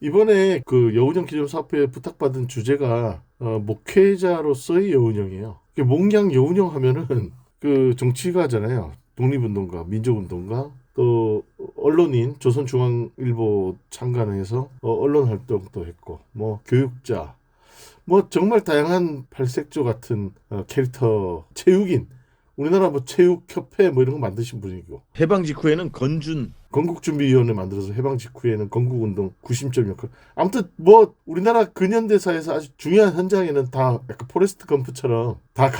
이번에 그 여운형 기념사업회에 부탁받은 주제가 목회자로서의 여운형이에요. 몽양 여운형 하면은 그 정치가잖아요. 독립운동가, 민족운동가, 또 언론인, 조선중앙일보 창간해서 언론 활동도 했고, 뭐 교육자, 뭐 정말 다양한 팔색조 같은 캐릭터, 체육인, 우리나라 뭐 체육협회 뭐 이런 거 만드신 분이고, 해방 직후에는 건준. 건국준비위원회 만들어서 해방 직후에는 건국운동 구심점 역할. 아무튼 뭐 우리나라 근현대사에서 아주 중요한 현장에는 다 약간 포레스트 검프처럼 다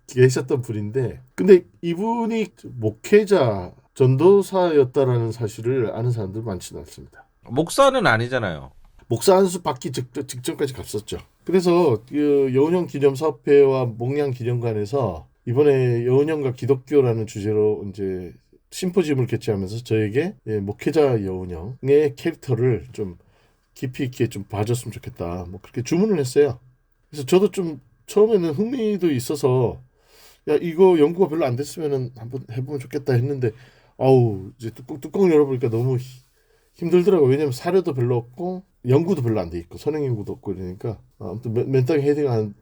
계셨던 분인데, 근데 이분이 목회자 전도사였다라는 사실을 아는 사람들 많지는 않습니다. 목사는 아니잖아요. 목사 안수 받기 직전까지 갔었죠. 그래서 그 여운형 기념사업회와 몽양 기념관에서 이번에 여운형과 기독교라는 주제로 이제 심포지움을 개최하면서 저에게 목회자 여운형의 캐릭터를 좀 깊이 있게 좀 봐줬으면 좋겠다. 뭐 그렇게 주문을 했어요. 그래서 저도 좀 처음에는 흥미도 있어서 야 이거 연구가 별로 안 됐으면은 한번 해보면 좋겠다 했는데 아우 이제 뚜껑 열어보니까 너무 힘들더라고. 왜냐면 사료도 별로 없고 연구도 별로 안 돼 있고 선행 연구도 없고 이러니까 아무튼 맨땅에 헤딩하는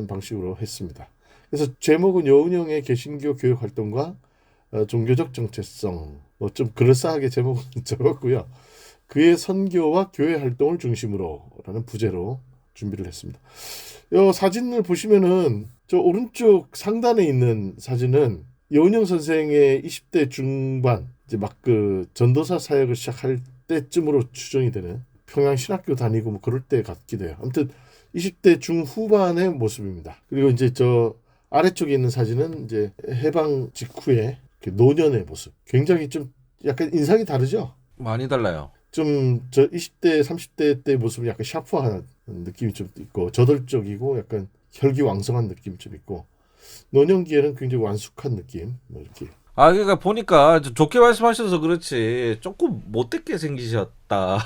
방식으로 했습니다. 그래서 제목은 여운형의 개신교 교육 활동과 종교적 정체성 뭐 좀 그럴싸하게 제목은 적었고요. 그의 선교와 교회 활동을 중심으로라는 부제로 준비를 했습니다. 이 사진을 보시면은 저 오른쪽 상단에 있는 사진은 여운형 선생의 20대 중반 이제 막 그 전도사 사역을 시작할 때쯤으로 추정이 되는 평양 신학교 다니고 뭐 그럴 때 같기도 해요. 아무튼 20대 중후반의 모습입니다. 그리고 이제 저 아래쪽에 있는 사진은 이제 해방 직후에 노년의 모습. 굉장히 좀 약간 인상이 다르죠? 많이 달라요. 좀 저 20대, 30대 때 모습이 약간 샤프한 느낌이 좀 있고 저돌적이고 약간 혈기왕성한 느낌이 좀 있고 노년기에는 굉장히 완숙한 느낌 뭐 이렇게. 그러니까 보니까 좋게 말씀하셔서 그렇지 조금 못됐게 생기셨다.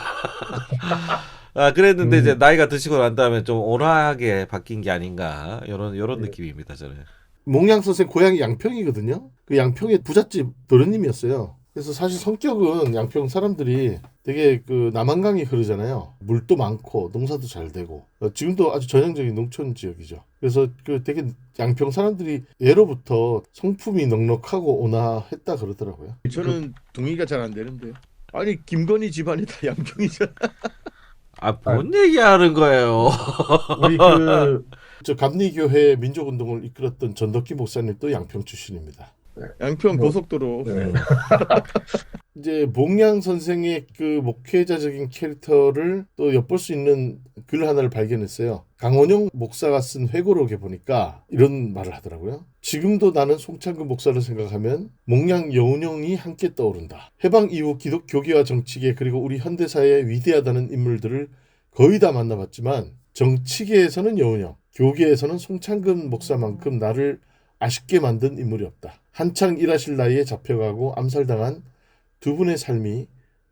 그랬는데 이제 나이가 드시고 난 다음에 좀 온화하게 바뀐 게 아닌가 요런 느낌입니다 저는. 몽양 선생 고향이 양평이거든요. 그 양평의 부잣집 도련님이었어요. 그래서 사실 성격은 양평 사람들이 되게 그 남한강이 흐르잖아요. 물도 많고 농사도 잘 되고 지금도 아주 전형적인 농촌 지역이죠. 그래서 그 되게 양평 사람들이 예로부터 성품이 넉넉하고 온화했다 그러더라고요. 저는 동의가 잘 안 되는데. 아니 김건희 집안이 다 양평이잖아. 뭔 얘기하는 거예요? 우리 그 저 감리교회 민족운동을 이끌었던 전덕기 목사님도 양평 출신입니다. 양평 뭐, 고속도로. 네. 이제 몽양 선생의 그 목회자적인 캐릭터를 또 엿볼 수 있는 글 하나를 발견했어요. 강원영 목사가 쓴 회고록에 보니까 이런 말을 하더라고요. 지금도 나는 송창근 목사를 생각하면 몽양 여운형이 함께 떠오른다. 해방 이후 기독 교계와 정치계 그리고 우리 현대사의 위대하다는 인물들을 거의 다 만나봤지만 정치계에서는 여운형, 교계에서는 송창근 목사만큼 나를 아쉽게 만든 인물이 없다. 한창 일하실 나이에 잡혀가고 암살당한 두 분의 삶이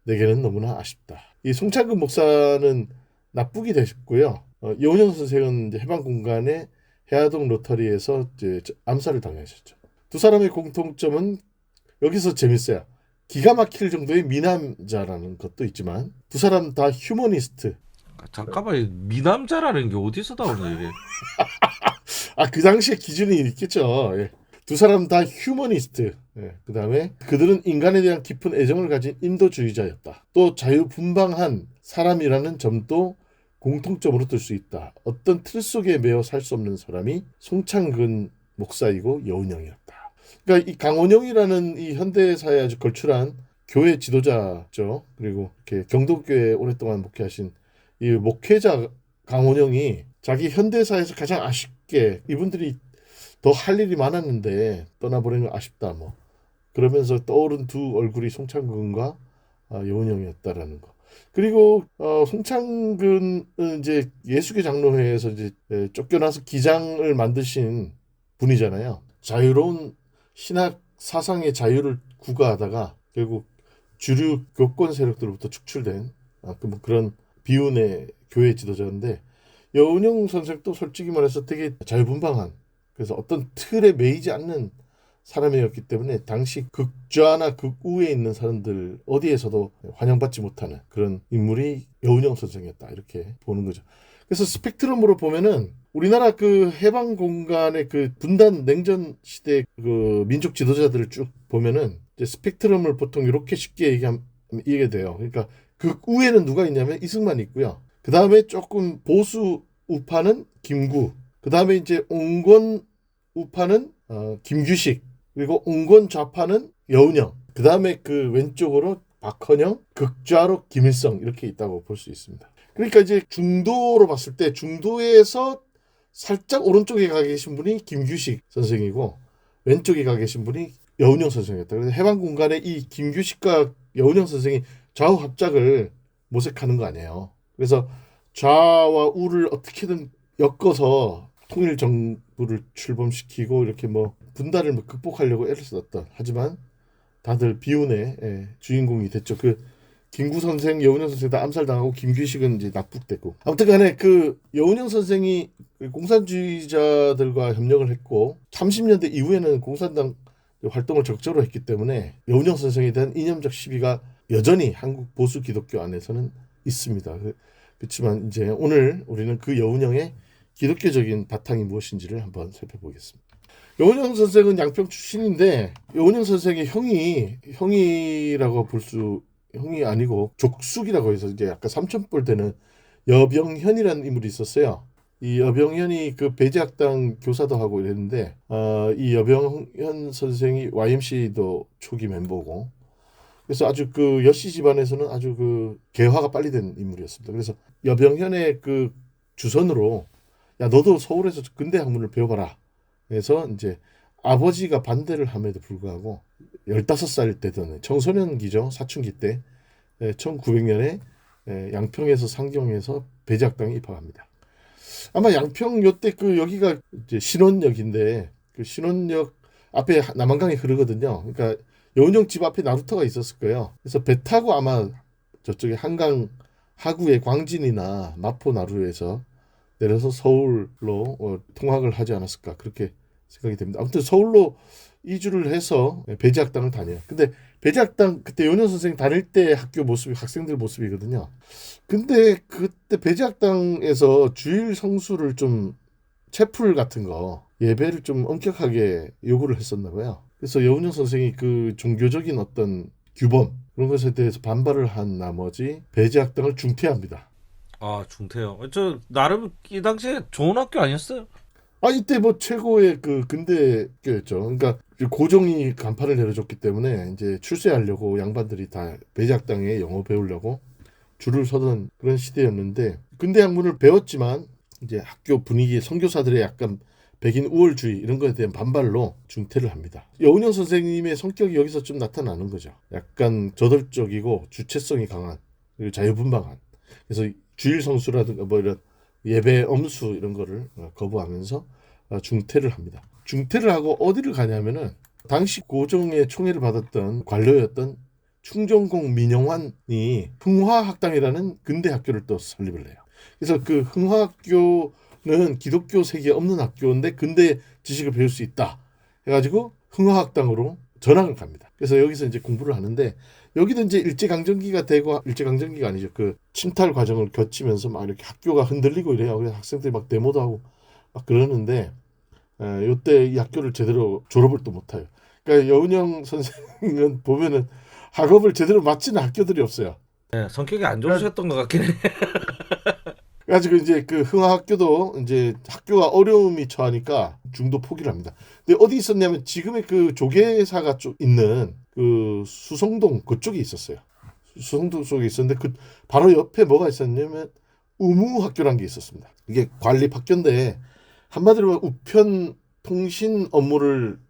내게는 너무나 아쉽다. 이 송창근 목사는 납북이 되셨고요. 여운형 선생은 이제 해방공간의 해화동 로터리에서 이제 암살을 당하셨죠. 두 사람의 공통점은 여기서 재밌어요. 기가 막힐 정도의 미남자라는 것도 있지만 두 사람 다 휴머니스트. 잠깐만 미남자라는 게 어디서 나오는 얘기? 그 당시에 기준이 있겠죠. 예. 두 사람 다 휴머니스트. 예. 그 다음에 그들은 인간에 대한 깊은 애정을 가진 인도주의자였다. 또 자유분방한 사람이라는 점도 공통점으로 들 수 있다. 어떤 틀 속에 매여 살 수 없는 사람이 송창근 목사이고 여운형이었다. 그러니까 이 강원영이라는 이 현대사에 아주 걸출한 교회 지도자죠. 그리고 이렇게 경도교회에 오랫동안 목회하신 이 목회자 강원영이 자기 현대사에서 가장 아쉽게 이분들이 더 할 일이 많았는데 떠나보내는 건 아쉽다 뭐 그러면서 떠오른 두 얼굴이 송창근과 여운형이었다라는 거. 그리고 송창근은 이제 예수계 장로회에서 이제 쫓겨나서 기장을 만드신 분이잖아요. 자유로운 신학 사상의 자유를 구가하다가 결국 주류 교권 세력들로부터 축출된 뭐 그런 비운의 교회 지도자인데 여운형 선생도 솔직히 말해서 되게 자유분방한 그래서 어떤 틀에 매이지 않는 사람이었기 때문에 당시 극좌나 극우에 있는 사람들 어디에서도 환영받지 못하는 그런 인물이 여운형 선생이었다 이렇게 보는 거죠. 그래서 스펙트럼으로 보면은 우리나라 그 해방 공간의 그 분단 냉전 시대 그 민족 지도자들을 쭉 보면은 이제 스펙트럼을 보통 이렇게 쉽게 얘기하면 이해가 돼요. 그러니까 극우에는 누가 있냐면 이승만이 있고요. 그 다음에 조금 보수 우파는 김구. 그 다음에 이제 온건 우파는 김규식. 그리고 온건 좌파는 여운형. 그 다음에 그 왼쪽으로 박헌영, 극좌로 김일성 이렇게 있다고 볼 수 있습니다. 그러니까 이제 중도로 봤을 때 중도에서 살짝 오른쪽에 가 계신 분이 김규식 선생이고 왼쪽에 가 계신 분이 여운형 선생이었다. 그래서 해방 공간에 이 김규식과 여운형 선생이 좌우 합작을 모색하는 거 아니에요. 그래서 좌와 우를 어떻게든 엮어서 통일 정부를 출범시키고 이렇게 뭐 분단을 뭐 극복하려고 애를 썼던 하지만 다들 비운의 주인공이 됐죠. 그 김구 선생, 여운형 선생 다 암살당하고 김규식은 이제 납북됐고 아무튼간에 그 여운형 선생이 공산주의자들과 협력을 했고 30년대 이후에는 공산당 활동을 적극적으로 했기 때문에 여운형 선생에 대한 이념적 시비가 여전히 한국 보수 기독교 안에서는 있습니다. 그렇지만 이제 오늘 우리는 그 여운형의 기독교적인 바탕이 무엇인지를 한번 살펴보겠습니다. 여운형 선생은 양평 출신인데 여운형 선생의 형이라고 볼 수 형이 아니고 족숙이라고 해서 이제 약간 삼천볼 되는 여병현이라는 인물이 있었어요. 이 여병현이 그 배제학당 교사도 하고 이랬는데 이 여병현 선생이 YMC도 초기 멤버고 그래서 아주 그 여씨 집안에서는 아주 그 개화가 빨리 된 인물이었습니다. 그래서 여병현의 그 주선으로 야 너도 서울에서 근대 학문을 배워봐라. 그래서 이제 아버지가 반대를 함에도 불구하고 15살 때던 청소년기죠. 사춘기 때 1900년에 양평에서 상경에서 배제학당에 입학합니다. 아마 양평 요때 그 여기가 이제 신원역인데 그 신원역 앞에 남한강이 흐르거든요. 그러니까 여운형 집 앞에 나루터가 있었을 거예요. 그래서 배 타고 아마 저쪽에 한강 하구의 광진이나 마포 나루에서 내려서 서울로 통학을 하지 않았을까 그렇게 생각이 됩니다. 아무튼 서울로 이주를 해서 배제학당을 다녀요. 근데 배제학당 그때 여운형 선생 다닐 때 학교 모습이 학생들 모습이거든요. 근데 그때 배제학당에서 주일 성수를 좀 채플 같은 거 예배를 좀 엄격하게 요구를 했었나 봐요. 그래서 여운형 선생이 그 종교적인 어떤 규범 그런 것에 대해서 반발을 한 나머지 배제학당을 중퇴합니다. 아 중퇴요. 저 나름 이 당시에 좋은 학교 아니었어요? 이때 뭐 최고의 그 근대교였죠. 그러니까 고종이 간판을 내려줬기 때문에 이제 출세하려고 양반들이 다 배제학당에 영어 배우려고 줄을 서던 그런 시대였는데 근대 학문을 배웠지만 이제 학교 분위기 선교사들의 약간 백인 우월주의 이런 것에 대한 반발로 중퇴를 합니다. 여운형 선생님의 성격이 여기서 좀 나타나는 거죠. 약간 저돌적이고 주체성이 강한 그리고 자유분방한 그래서 주일 성수라든가 뭐 이런 예배 엄수 이런 거를 거부하면서 중퇴를 합니다. 중퇴를 하고 어디를 가냐면은 당시 고종의 총애를 받았던 관료였던 충정공 민영환이 흥화학당이라는 근대 학교를 또 설립을 해요. 그래서 그 흥화학교는 기독교 세계에 없는 학교인데 근대 지식을 배울 수 있다 해가지고 흥화학당으로 전학을 갑니다. 그래서 여기서 이제 공부를 하는데 여기도 이제 일제강점기가 되고 일제강점기가 아니죠. 그 침탈 과정을 거치면서 막 이렇게 학교가 흔들리고 이래요. 그래서 학생들이 막 데모도 하고 막 그러는데 요때 이 학교를 제대로 졸업을 또 못해요. 그러니까 여운형 선생은 보면은 학업을 제대로 마치는 학교들이 없어요. 네, 성격이 안 좋으셨던 것 같긴 해. 그래가지고 이제 그 흥화학교도 이제 학교가 어려움이 처하니까 중도 포기를 합니다. 근데 어디 있었냐면 지금의 그 조계사가 쪽 있는 그 수성동 그쪽에 있었어요. 수성동 쪽에 있었는데 그 바로 옆에 뭐가 있었냐면 우무학교라는 게 있었습니다. 이게 관립학교인데 한마디로 우편 통신 업무를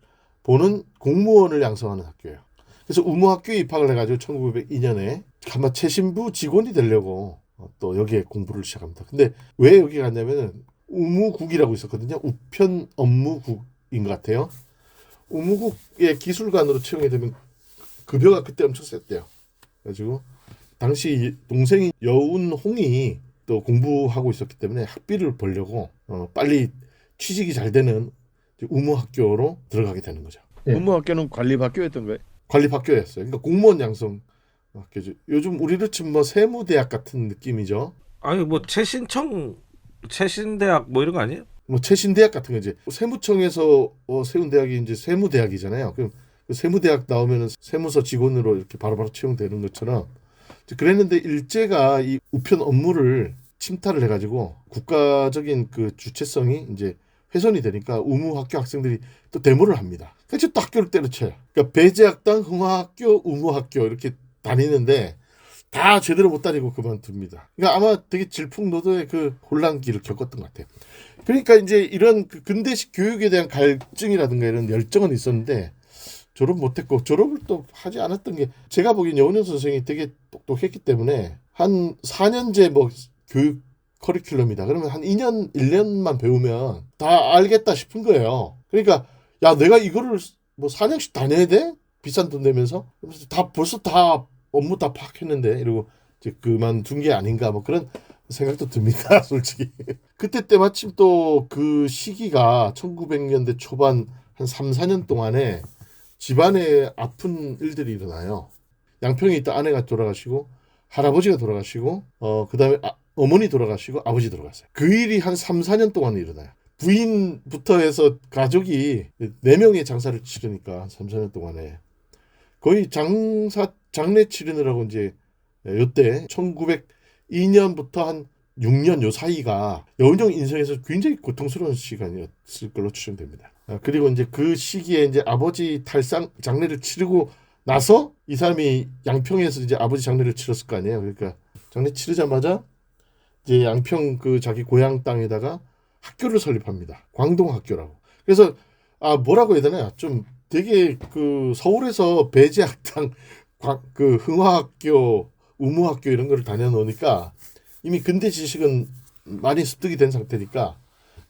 보는 공무원을 양성하는 학교예요. 그래서 우무학교에 입학을 해가지고 1902년에 아마 최신부 직원이 되려고 또 여기에 공부를 시작합니다. 근데 왜 여기 갔냐면은 우무국이라고 있었거든요. 우편 업무국인 것 같아요. 우무국의 기술관으로 채용이 되면 급여가 그때 엄청 셌대요. 그래가지고 당시 동생이 여운홍이 또 공부하고 있었기 때문에 학비를 벌려고 빨리 취직이 잘 되는 우무학교로 들어가게 되는 거죠. 예. 의무학교는 관리학교였던 거예요? 관리학교였어요. 그러니까 공무원 양성 학교죠. 요즘 우리로 치면 뭐 세무대학 같은 느낌이죠. 아니 뭐 최신대학 뭐 이런 거 아니에요? 뭐 최신대학 같은 거지. 세무청에서 세운 대학이 이제 세무대학이잖아요. 그럼 그 세무대학 나오면은 세무서 직원으로 이렇게 바로바로 채용되는 것처럼 이제 그랬는데 일제가 이 우편 업무를 침탈을 해가지고 국가적인 그 주체성이 이제 훼손이 되니까 우무학교 학생들이 또 데모를 합니다. 그래서 또 학교를 때려쳐요. 그러니까 배제학당, 흥화학교, 우무학교 이렇게 다니는데 다 제대로 못 다니고 그만둡니다. 그러니까 아마 되게 질풍노도의 그 혼란기를 겪었던 것 같아요. 그러니까 이제 이런 그 근대식 교육에 대한 갈증이라든가 이런 열정은 있었는데 졸업 못했고 졸업을 또 하지 않았던 게 제가 보기엔 여운현 선생이 되게 똑똑했기 때문에 한 4년제 뭐 교육 커리큘럼이다. 그러면 한 2년, 1년만 배우면 다 알겠다 싶은 거예요. 그러니까 야 내가 이거를 뭐 4년씩 다녀야 돼? 비싼 돈 내면서? 그래서 다 벌써 다 업무 다 파악했는데 이러고 이제 그만둔 게 아닌가 뭐 그런 생각도 듭니다. 솔직히. 그때 때마침 또 그 시기가 1900년대 초반 한 3, 4년 동안에 집안에 아픈 일들이 일어나요. 양평에 있던 아내가 돌아가시고 할아버지가 돌아가시고 그다음에 어머니 돌아가시고 아버지 돌아갔어요. 그 일이 한 3, 4년 동안 일어나요. 부인부터 해서 가족이 4명의 장사를 치르니까 3, 4년 동안에 거의 장례 치르느라고 이제 요때 1902년부터 한 6년 요 사이가 여운형 인생에서 굉장히 고통스러운 시간이었을 걸로 추정됩니다. 그리고 이제 그 시기에 이제 아버지 탈상 장례를 치르고 나서 이 사람이 양평에서 이제 아버지 장례를 치렀을 거 아니에요. 그러니까 장례 치르자마자 이제 양평 그 자기 고향 땅에다가 학교를 설립합니다. 광동학교라고. 그래서 뭐라고 해야 되나? 좀 되게 그 서울에서 배제학당 그 흥화학교, 우무학교 이런 거를 다녀놓으니까 이미 근대 지식은 많이 습득이 된 상태니까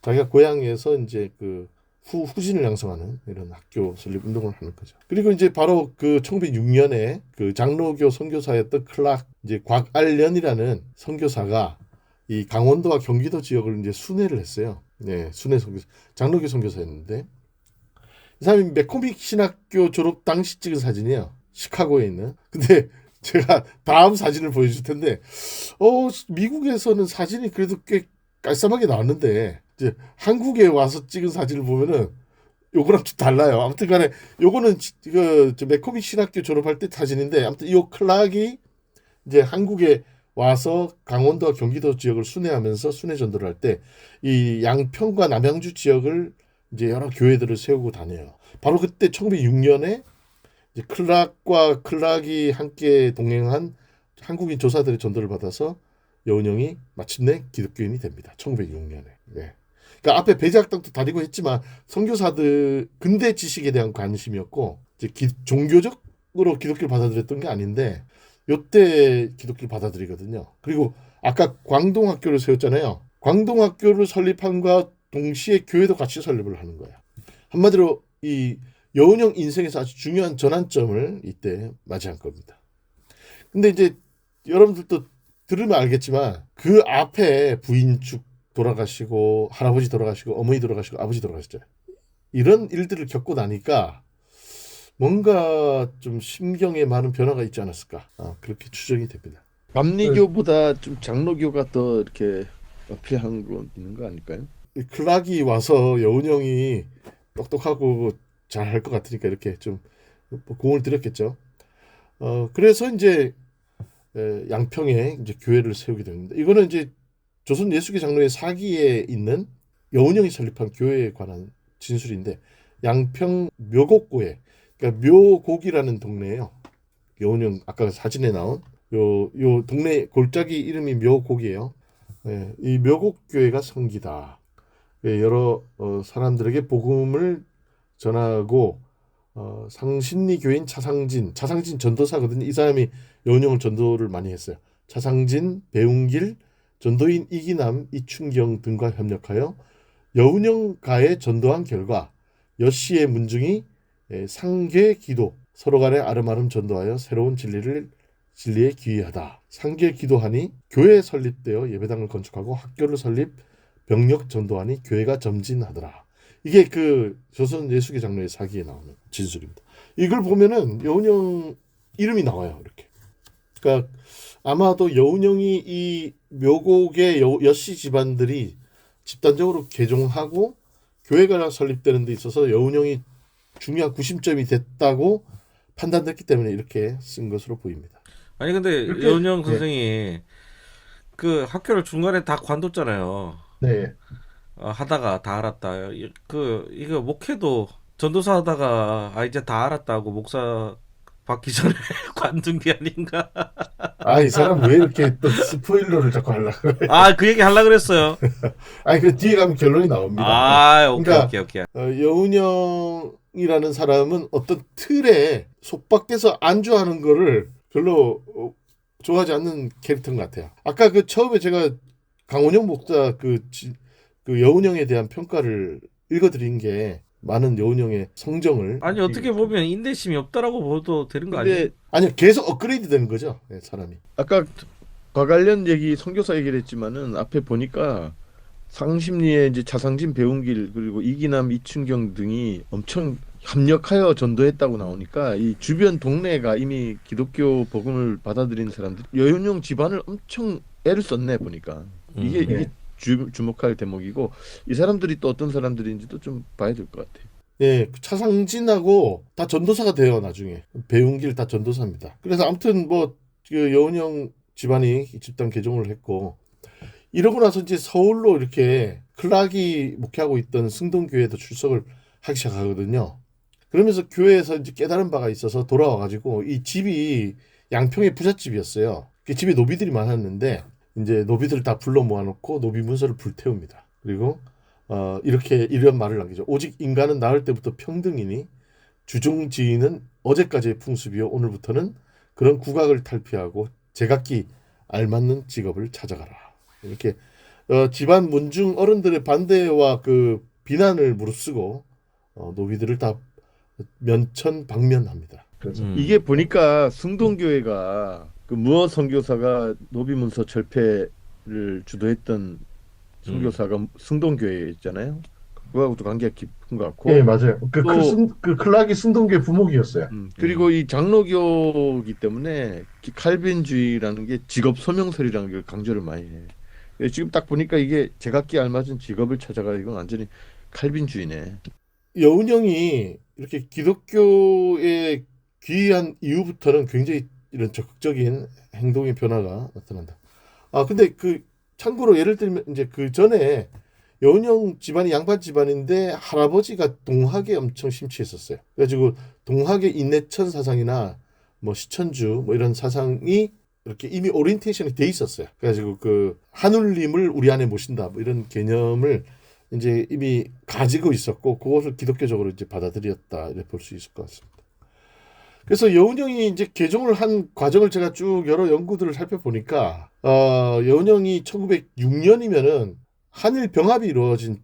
자기가 고향에서 이제 그 후진을 양성하는 이런 학교 설립 운동을 하는 거죠. 그리고 이제 바로 그 1906년에 그 장로교 선교사였던 클락 이제 곽알련이라는 선교사가 이 강원도와 경기도 지역을 이제 순회를 했어요. 네, 순회 선교사, 장로교 선교사였는데 이 사람이 맥코믹 신학교 졸업 당시 찍은 사진이에요. 시카고에 있는. 근데 제가 다음 사진을 보여줄 텐데, 미국에서는 사진이 그래도 꽤 깔쌈하게 나왔는데, 이제 한국에 와서 찍은 사진을 보면은 요거랑 좀 달라요. 아무튼 간에 요거는 맥코믹 신학교 졸업할 때 사진인데, 아무튼 요 클락이 이제 한국에 와서 강원도와 경기도 지역을 순회하면서 순회 전도를 할 때 이 양평과 남양주 지역을 이제 여러 교회들을 세우고 다녀요. 바로 그때 1906년에 이제 클락이 함께 동행한 한국인 조사들의 전도를 받아서 여운형이 마침내 기독교인이 됩니다. 1906년에. 네. 그러니까 앞에 배제학당도 다니고 했지만 선교사들 근대 지식에 대한 관심이었고 이제 종교적으로 기독교를 받아들였던 게 아닌데 요때 기독교를 받아들이거든요. 그리고 아까 광동학교를 세웠잖아요. 광동학교를 설립함과 동시에 교회도 같이 설립을 하는 거예요. 한마디로 이 여운형 인생에서 아주 중요한 전환점을 이때 맞이한 겁니다. 근데 이제 여러분들도 들으면 알겠지만 그 앞에 부인 쭉 돌아가시고 할아버지 돌아가시고 어머니 돌아가시고 아버지 돌아가셨잖아요. 이런 일들을 겪고 나니까 뭔가 좀 심경에 많은 변화가 있지 않았을까 그렇게 추정이 됩니다. 감리교보다 좀 장로교가 더 이렇게 필요한 거 있는 거 아닐까요? 클락이 와서 여운형이 똑똑하고 잘할 것 같으니까 이렇게 좀 공을 들였겠죠. 그래서 이제 양평에 이제 교회를 세우게 됩니다. 이거는 이제 조선 예수교 장로의 사기에 있는 여운형이 설립한 교회에 관한 진술인데 양평 묘곡고에 그러니까 묘곡이라는 동네예요. 여운형 아까 사진에 나온 요 동네 골짜기 이름이 묘곡이에요. 이 묘곡교회가 성기다. 여러 사람들에게 복음을 전하고 상신리 교인 차상진 전도사거든요. 이 사람이 여운형을 전도를 많이 했어요. 차상진, 배웅길, 전도인 이기남, 이춘경 등과 협력하여 여운형가에 전도한 결과 여씨의 문중이 상계 기도 서로 간에 아름아름 전도하여 새로운 진리에 기이하다. 상계 기도하니 교회 설립되어 예배당을 건축하고 학교를 설립 병력 전도하니 교회가 점진하더라. 이게 그 조선 예수계 장로의 사기에 나오는 진술입니다. 이걸 보면은 여운형 이름이 나와요. 이렇게. 그러니까 아마도 여운형이 이 묘곡의 여씨 집안들이 집단적으로 개종하고 교회가 설립되는 데 있어서 여운형이 중요한 구심점이 됐다고 판단됐기 때문에 이렇게 쓴 것으로 보입니다. 아니 근데 이렇게- 여운형 네. 선생이 그 학교를 중간에 다 관뒀잖아요. 네. 하다가 다 알았다. 이거 목회도 전도사 하다가 이제 다 알았다고 목사 받기 전에 관둔 게 아닌가? 아, 이 사람 왜 이렇게 또 스포일러를 자꾸 하려고 그래? 그 얘기 하려고 그랬어요. 아니, 그 뒤에 가면 결론이 나옵니다. 오케이, 그러니까- 오케이, 오케이. 여운형이라는 사람은 어떤 틀에 속박돼서 안주하는 거를 별로 좋아하지 않는 캐릭터인 것 같아요. 아까 그 처음에 제가 강원영 목사 그 여운형에 대한 평가를 읽어드린 게 많은 여운형의 성정을 아니 어떻게 보면 인내심이 없다라고 봐도 되는 거 아니에요? 근데 아니요, 계속 업그레이드 되는 거죠. 네, 사람이. 아까 관련 얘기 선교사 얘기를 했지만은 앞에 보니까 상심리에 이제 차상진 배운길 그리고 이기남 이춘경 등이 엄청 협력하여 전도했다고 나오니까 이 주변 동네가 이미 기독교 복음을 받아들이는 사람들 여운형 집안을 엄청 애를 썼네 보니까 이게 네. 이게 주목할 대목이고 이 사람들이 또 어떤 사람들인지도 좀 봐야 될 것 같아. 예, 차상진하고 다 전도사가 돼요, 나중에. 배운길 다 전도사입니다. 그래서 아무튼 뭐, 그 여운형 집안이 집단 개종을 했고, 이러고 나서 이제 서울로 이렇게 클락이 목회하고 있던 승동교회에도 출석을 하기 시작하거든요. 그러면서 교회에서 이제 깨달은 바가 있어서 돌아와가지고, 이 집이 양평의 부잣집이었어요. 그 집에 노비들이 많았는데, 이제 노비들을 다 불러 모아놓고 노비 문서를 불태웁니다. 그리고 이렇게 이런 말을 남기죠. 오직 인간은 낳을 때부터 평등이니 주종지인은 어제까지의 풍습이요 오늘부터는 그런 국악을 탈피하고 제각기 알맞는 직업을 찾아가라. 이렇게 집안 문중 어른들의 반대와 그 비난을 무릅쓰고 노비들을 다 면천방면합니다. 그래서 이게 보니까 승동교회가 그 무어 선교사가 노비문서 철폐를 주도했던 선교사가 승동교회 있잖아요. 그거하고도 관계가 깊은 것 같고. 예, 맞아요. 또- 그 클락이 승동교회 부목이었어요. 그리고 이 장로교이기 때문에 칼빈주의라는 게 직업 소명설이라는 걸 강조를 많이 해. 지금 딱 보니까 이게 제각기 알맞은 직업을 찾아가 이건 완전히 칼빈주의네. 여운형이 이렇게 기독교에 귀한 이후부터는 굉장히 이런 적극적인 행동의 변화가 나타난다. 근데 그 참고로 예를 들면 이제 그 전에 여운형 집안이 양반 집안인데 할아버지가 동학에 엄청 심취했었어요. 그래가지고 동학의 인내천 사상이나 뭐 시천주 뭐 이런 사상이 이렇게 이미 오리엔테이션이 돼 있었어요. 그래가지고 그 하늘님을 우리 안에 모신다 뭐 이런 개념을 이제 이미 가지고 있었고 그것을 기독교적으로 이제 받아들였다 이렇게 볼 수 있을 것 같습니다. 그래서 여운형이 이제 개종을 한 과정을 제가 쭉 여러 연구들을 살펴보니까 여운형이 1906년이면은 한일 병합이 이루어지기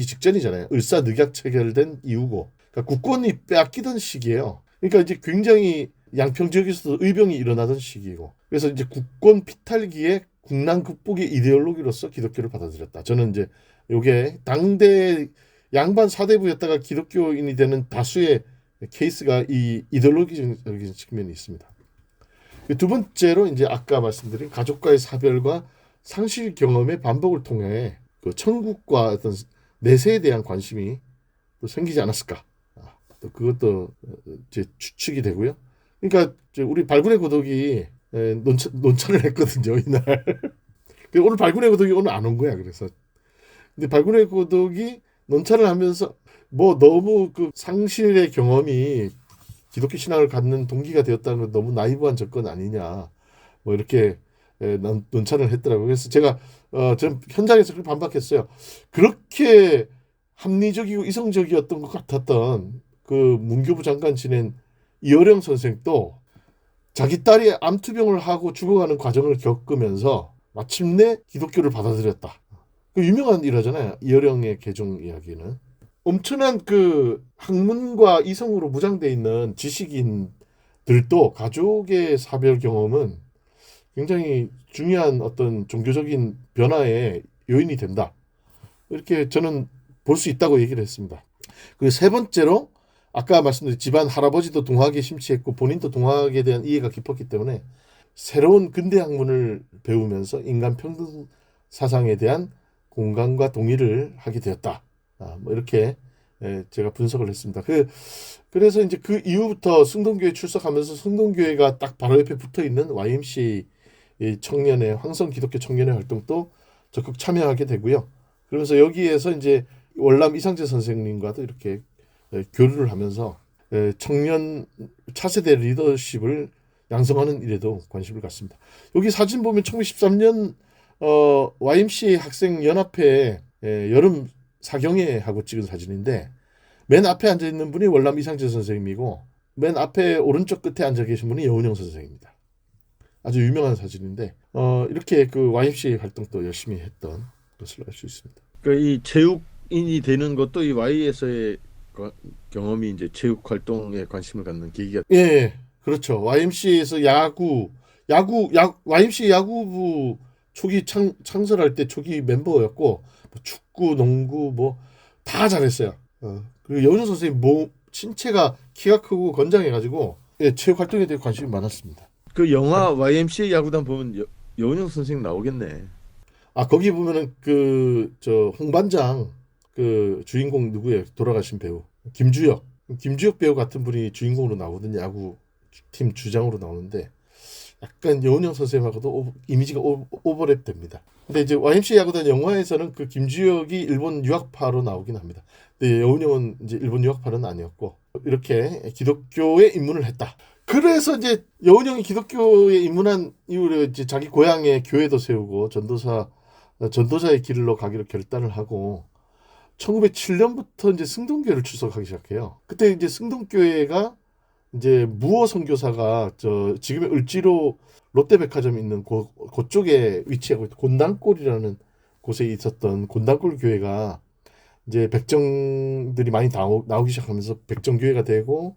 직전이잖아요. 을사늑약 체결된 이후고, 그러니까 국권이 빼앗기던 시기예요. 그러니까 이제 굉장히 양평 지역에서도 의병이 일어나던 시기고, 그래서 이제 국권 피탈기에 국난 극복의 이데올로기로서 기독교를 받아들였다. 저는 이제 요게 당대 양반 사대부였다가 기독교인이 되는 다수의 케이스가 이 이데올로기적인 측면이 있습니다. 두 번째로 이제 아까 말씀드린 가족과의 사별과 상실 경험의 반복을 통해 그 천국과 어떤 내세에 대한 관심이 또 생기지 않았을까? 또 그것도 이제 추측이 되고요. 그러니까 우리 발굴의 고독이 논천을 했거든요 이날. 오늘 발굴의 고독이 오늘 안 온 거야. 그래서 근데 발굴의 고독이 논천을 하면서 뭐 너무 그 상실의 경험이 기독교 신앙을 갖는 동기가 되었다는 건 너무 나이브한 접근 아니냐. 뭐 이렇게 논찬을 했더라고요. 그래서 제가 전 현장에서 그렇게 반박했어요. 그렇게 합리적이고 이성적이었던 것 같았던 그 문교부 장관 지낸 이어령 선생도 자기 딸이 암투병을 하고 죽어가는 과정을 겪으면서 마침내 기독교를 받아들였다. 그 유명한 일화잖아요. 이어령의 개종 이야기는. 엄청난 그 학문과 이성으로 무장돼 있는 지식인들도 가족의 사별 경험은 굉장히 중요한 어떤 종교적인 변화의 요인이 된다. 이렇게 저는 볼 수 있다고 얘기를 했습니다. 그리고 세 번째로 아까 말씀드린 집안 할아버지도 동화학에 심취했고 본인도 동화학에 대한 이해가 깊었기 때문에 새로운 근대 학문을 배우면서 인간 평등 사상에 대한 공감과 동의를 하게 되었다. 뭐 이렇게 제가 분석을 했습니다. 그래서 이제 그 이후부터 승동교회 출석하면서 승동교회가 딱 바로 옆에 붙어 있는 YMCA 청년의 황성 기독교 청년의 활동도 적극 참여하게 되고요. 그러면서 여기에서 이제 월남 이상재 선생님과도 이렇게 교류를 하면서 청년 차세대 리더십을 양성하는 일에도 관심을 갖습니다. 여기 사진 보면 1913년 YMCA 학생 연합회 여름 사경회하고 찍은 사진인데 맨 앞에 앉아 있는 분이 월남 이상재 선생님이고 맨 앞에 오른쪽 끝에 앉아 계신 분이 여운형 선생입니다. 아주 유명한 사진인데 이렇게 그 YMCA 활동도 열심히 했던 것을 알 수 있습니다. 그러니까 이 체육인이 되는 것도 이 Y에서의 경험이 이제 체육 활동에 관심을 갖는 계기가. 예, 그렇죠. YMCA에서 YMCA 야구부 초기 창설할 때 초기 멤버였고 뭐 축구, 농구 뭐 다 잘했어요. 그리고 여운형 선생님 신체가 키가 크고 건장해가지고 체육 활동에 대해 관심이 많았습니다. 그 영화 YMCA 야구단 보면 여운형 선생님 나오겠네. 거기 보면은 저 홍반장 그 주인공 누구예요? 돌아가신 배우 김주혁 배우 같은 분이 주인공으로 나오거든요. 야구 팀 주장으로 나오는데 약간 여운형 선생님하고도 이미지가 오버랩 됩니다. 근데 이제 YMCA 야구단 영화에서는 그 김주혁이 일본 유학파로 나오긴 합니다. 근데 여운형은 이제 일본 유학파는 아니었고 이렇게 기독교에 입문을 했다. 그래서 이제 여운형이 기독교에 입문한 이후로 이제 자기 고향에 교회도 세우고 전도자의 길로 가기로 결단을 하고 1907년부터 이제 승동교회를 출석하기 시작해요. 그때 이제 승동교회가 이제 무어 선교사가 지금의 을지로 롯데백화점 있는 그쪽에 위치하고 있던 곤단골이라는 곳에 있었던 곤단골 교회가 이제 백정들이 많이 나오기 시작하면서 백정교회가 되고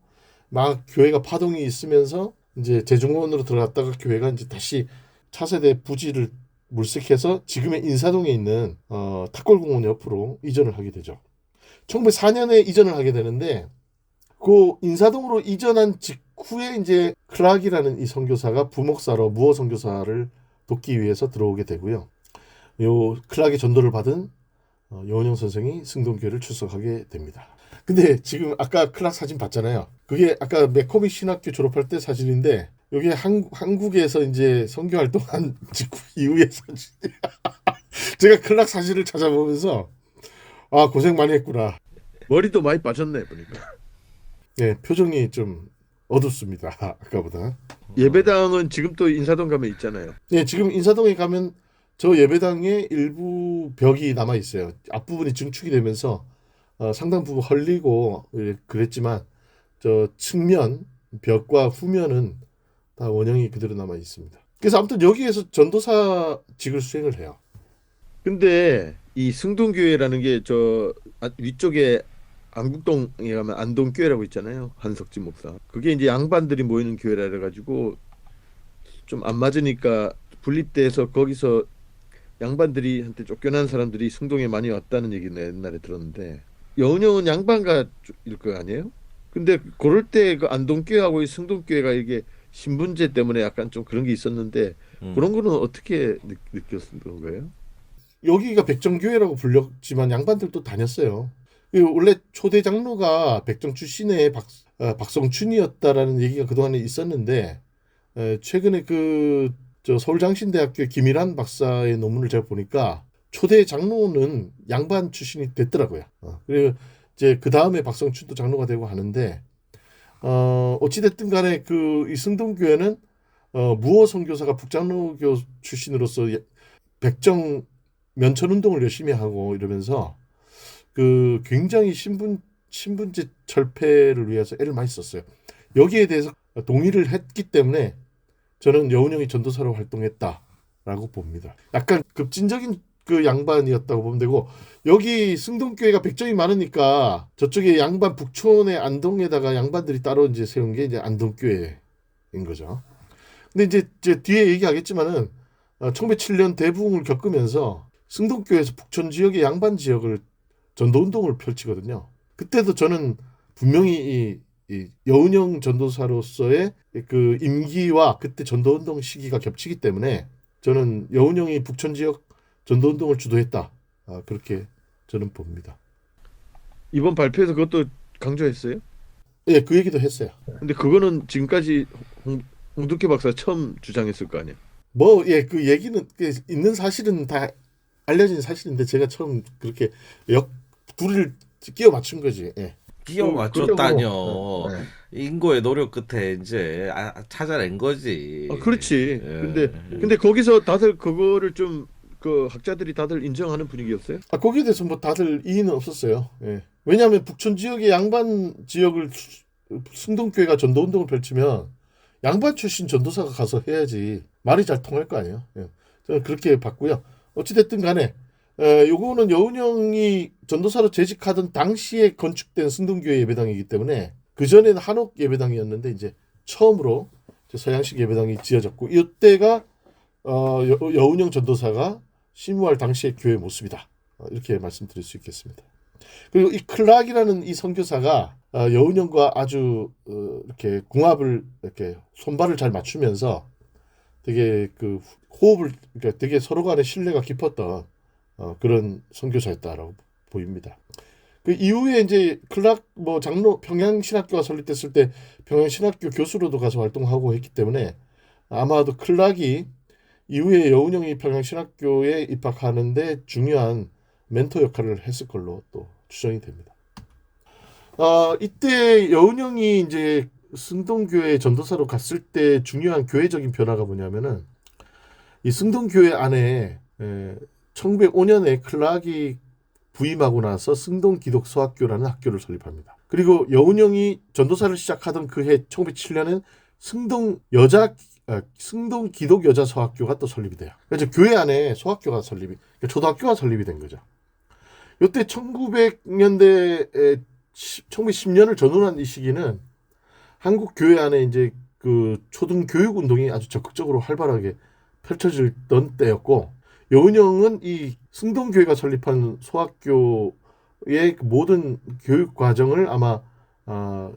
막 교회가 파동이 있으면서 이제 재정원으로 들어갔다가 교회가 이제 다시 차세대 부지를 물색해서 지금의 인사동에 있는 탁골공원 옆으로 이전을 하게 되죠. 1904년에 이전을 하게 되는데 그 인사동으로 이전한 직후에 이제 클락이라는 이 선교사가 부목사로 무어 선교사를 돕기 위해서 들어오게 되고요. 요 클락의 전도를 받은 여운형 선생이 승동교회를 출석하게 됩니다. 근데 지금 아까 클락 사진 봤잖아요. 그게 아까 맥코믹 신학교 졸업할 때 사진인데 여기 한국에서 이제 선교 활동한 직후 이후의 사진. 제가 클락 사진을 찾아보면서 고생 많이 했구나. 머리도 많이 빠졌네 보니까. 네, 표정이 좀 어둡습니다. 아까보다. 예배당은 지금 또 인사동 가면 있잖아요. 네, 지금 인사동에 가면 저 예배당의 일부 벽이 남아 있어요. 앞부분이 증축이 되면서 상당 부분 헐리고 그랬지만 저 측면 벽과 후면은 다 원형이 그대로 남아 있습니다. 그래서 아무튼 여기에서 전도사직을 수행을 해요. 근데 이 승동교회라는 게 저 위쪽에 안국동에 가면 안동교회라고 있잖아요. 한석진 목사. 그게 이제 양반들이 모이는 교회라 그래가지고 좀 안 맞으니까 분립돼서 거기서 양반들이 한테 쫓겨난 사람들이 승동에 많이 왔다는 얘기는 옛날에 들었는데 여운형은 양반가일 거 아니에요? 근데 그럴 때 그 안동교회하고 이 승동교회가 이게 신분제 때문에 약간 좀 그런 게 있었는데 그런 거는 어떻게 느꼈던 건가요? 여기가 백정교회라고 불렸지만 양반들도 다녔어요. 원래 초대 장로가 백정 출신의 박성춘이었다라는 얘기가 그동안에 있었는데 최근에 저 서울장신대학교 김일환 박사의 논문을 제가 보니까 초대 장로는 양반 출신이 됐더라고요. 그리고 이제 그 다음에 박성춘도 장로가 되고 하는데 어찌됐든 간에 이 승동교회는 무어 선교사가 북장로교 출신으로서 백정 면천운동을 열심히 하고 이러면서 굉장히 신분제 철폐를 위해서 애를 많이 썼어요. 여기에 대해서 동의를 했기 때문에 저는 여운형이 전도사로 활동했다라고 봅니다. 약간 급진적인 그 양반이었다고 보면 되고 여기 승동교회가 백정이 많으니까 저쪽에 양반 북촌의 안동에다가 양반들이 따로 이제 세운 게 이제 안동교회인 거죠. 근데 이제 뒤에 얘기하겠지만은 1907년 대붕을 겪으면서 승동교회에서 북촌 지역의 양반 지역을 전도운동을 펼치거든요. 그때도 저는 분명히 이 여운형 전도사로서의 그 임기와 그때 전도운동 시기가 겹치기 때문에 저는 여운형이 북촌 지역 전도운동을 주도했다. 그렇게 저는 봅니다. 이번 발표에서 그것도 강조했어요? 예, 그 얘기도 했어요. 근데 그거는 지금까지 홍두깨 박사 처음 주장했을 거 아니에요? 뭐, 예, 그 얘기는 있는 사실은 다 알려진 사실인데 제가 처음 그렇게 둘을 끼워 맞춘 거지. 예. 끼워 그렇죠. 맞췄다뇨. 네. 인고의 노력 끝에 이제 찾아낸 거지. 그렇지. 예. 근데 거기서 다들 그거를 좀 그 학자들이 다들 인정하는 분위기였어요? 거기에 대해서 뭐 다들 이의는 없었어요. 예. 왜냐하면 북촌 지역의 양반 지역을 승동교회가 전도운동을 펼치면 양반 출신 전도사가 가서 해야지 말이 잘 통할 거 아니에요. 예. 저는 그렇게 봤고요. 어찌됐든 간에 요거는 여운형이 전도사로 재직하던 당시에 건축된 승동교회 예배당이기 때문에 그전에는 한옥 예배당이었는데 이제 처음으로 이제 서양식 예배당이 지어졌고 이때가 여운형 전도사가 심우할 당시의 교회 모습이다. 이렇게 말씀드릴 수 있겠습니다. 그리고 이 클락이라는 이 선교사가 여운형과 아주 이렇게 궁합을 이렇게 손발을 잘 맞추면서 되게 그 호흡을 그러니까 되게 서로 간의 신뢰가 깊었던 그런 선교사였다라고 보입니다. 그 이후에 이제 클락 뭐 장로 평양신학교가 설립됐을 때 평양신학교 교수로도 가서 활동하고 했기 때문에 아마도 클락이 이후에 여운형이 평양신학교에 입학하는데 중요한 멘토 역할을 했을 걸로 또 추정이 됩니다. 이때 여운형이 이제 승동교회 전도사로 갔을 때 중요한 교회적인 변화가 뭐냐면은 이 승동교회 안에 1905년에 클락이 부임하고 나서 승동기독서학교라는 학교를 설립합니다. 그리고 여운형이 전도사를 시작하던 그 해 1907년엔 승동기독여자서학교가 또 설립이 돼요. 그래서 교회 안에 소학교가 초등학교가 설립이 된 거죠. 이때 1900년대 1910년을 전후한 이 시기는 한국 교회 안에 이제 그 초등교육 운동이 아주 적극적으로 활발하게 펼쳐지던 때였고 여운형은 이 승동교회가 설립한 소학교의 모든 교육 과정을 아마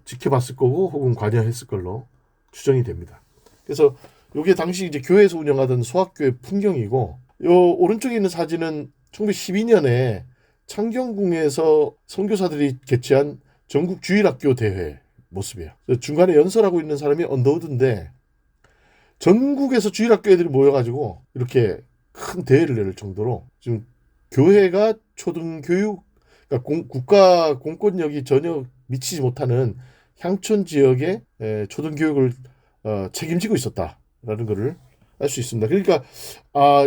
지켜봤을 거고 혹은 관여했을 걸로 추정이 됩니다. 그래서 이게 당시 이제 교회에서 운영하던 소학교의 풍경이고 요 오른쪽에 있는 사진은 1912년에 창경궁에서 선교사들이 개최한 전국 주일학교 대회 모습이에요. 중간에 연설하고 있는 사람이 언더우드인데 전국에서 주일학교 애들이 모여가지고 이렇게 큰 대회를 열 정도로 지금 교회가 초등교육 그러니까 국가 공권력이 전혀 미치지 못하는 향촌 지역의 초등교육을 책임지고 있었다라는 것을 알 수 있습니다. 그러니까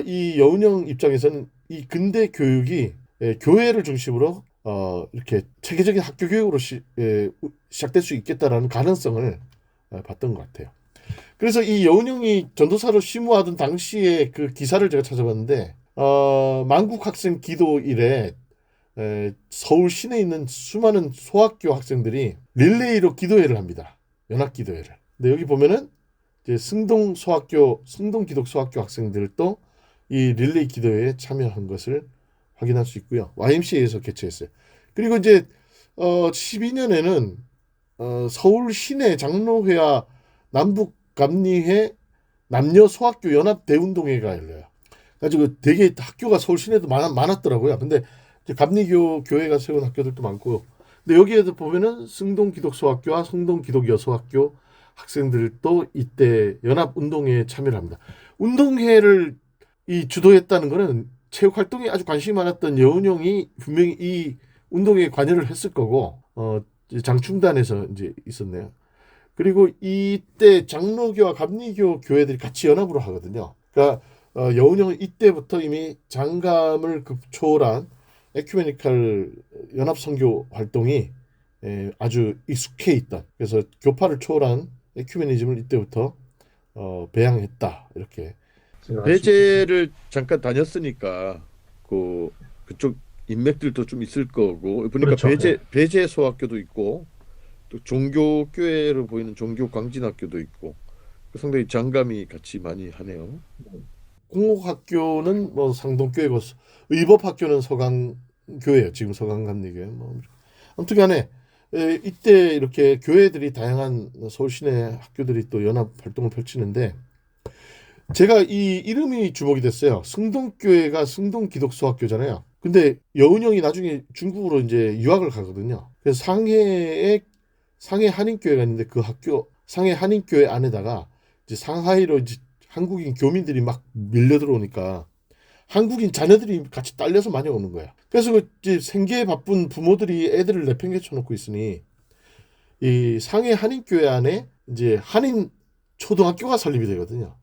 이 여운형 입장에서는 이 근대 교육이 교회를 중심으로 이렇게 체계적인 학교 교육으로 시작될 수 있겠다라는 가능성을 봤던 것 같아요. 그래서 이 여운형이 전도사로 심우하던 당시의 그 기사를 제가 찾아봤는데 만국학생 기도 이래 서울 시내에 있는 수많은 소학교 학생들이 릴레이로 기도회를 합니다. 연합기도회를. 근데 여기 보면은 이제 승동 기독 소학교 학생들도 이 릴레이 기도회에 참여한 것을 확인할 수 있고요. YMCA에서 개최했어요. 그리고 이제 12년에는 서울 시내 장로회와 남북 감리회 남녀 소학교 연합 대운동회가 열려요. 가지고 되게 학교가 서울 시내도 많았더라고요. 근데 이제 감리교 교회가 세운 학교들도 많고, 근데 여기에도 보면은 승동 기독 소학교와 성동 기독 여소학교 학생들도 이때 연합 운동회에 참여를 합니다. 운동회를 주도했다는 것은 체육 활동에 아주 관심이 많았던 여운형이 분명히 이 운동회에 관여를 했을 거고, 장충단에서 이제 있었네요. 그리고 이때 장로교와 감리교 교회들이 같이 연합으로 하거든요. 그러니까 여운형은 이때부터 이미 장감을 초월한 에큐메니칼 연합 선교 활동이 아주 익숙해 있던, 그래서 교파를 초월한 에큐메니즘을 이때부터 배양했다, 이렇게. 배제를 잠깐 다녔으니까 그쪽 인맥들도 좀 있을 거고 보니까 그렇죠. 배제 소학교도 있고 또 종교교회로 보이는 종교광진학교도 있고 상당히 장감이 같이 많이 하네요. 공목학교는 뭐 상동교회고 의법학교는 서강 교회예요. 지금 서강감리교회. 뭐 아무튼간에 이때 이렇게 교회들이 다양한 서울 시내 학교들이 또 연합 활동을 펼치는데 제가 이 이름이 주목이 됐어요. 승동교회가 승동기독소학교잖아요. 근데 여운형이 나중에 중국으로 이제 유학을 가거든요. 그래서 상해 한인교회가 있는데 그 학교 상해 한인교회 안에다가 이제 상하이로 이제 한국인 교민들이 막 밀려 들어오니까 한국인 자녀들이 같이 딸려서 많이 오는 거야. 그래서 그 이제 생계에 바쁜 부모들이 애들을 내팽개쳐 놓고 있으니 이 상해 한인교회 안에 이제 한인 초등학교가 설립이 되거든요.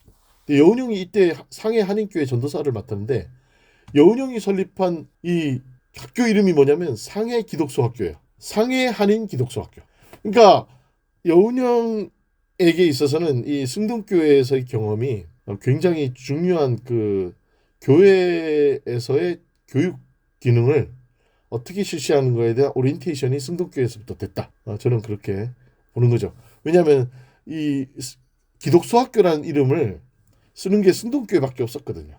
근데 여운형이 이때 상해 한인교회 전도사를 맡았는데 여운형이 설립한 이 학교 이름이 뭐냐면 상해 기독소학교예요. 상해 한인 기독소학교. 그러니까 여운형에게 있어서는 이 승동교회에서의 경험이 굉장히 중요한 그 교회에서의 교육 기능을 어떻게 실시하는 거에 대한 오리엔테이션이 승동교회에서부터 됐다. 저는 그렇게 보는 거죠. 왜냐하면 이 기독소학교라는 이름을 쓰는 게 승동교회밖에 없었거든요.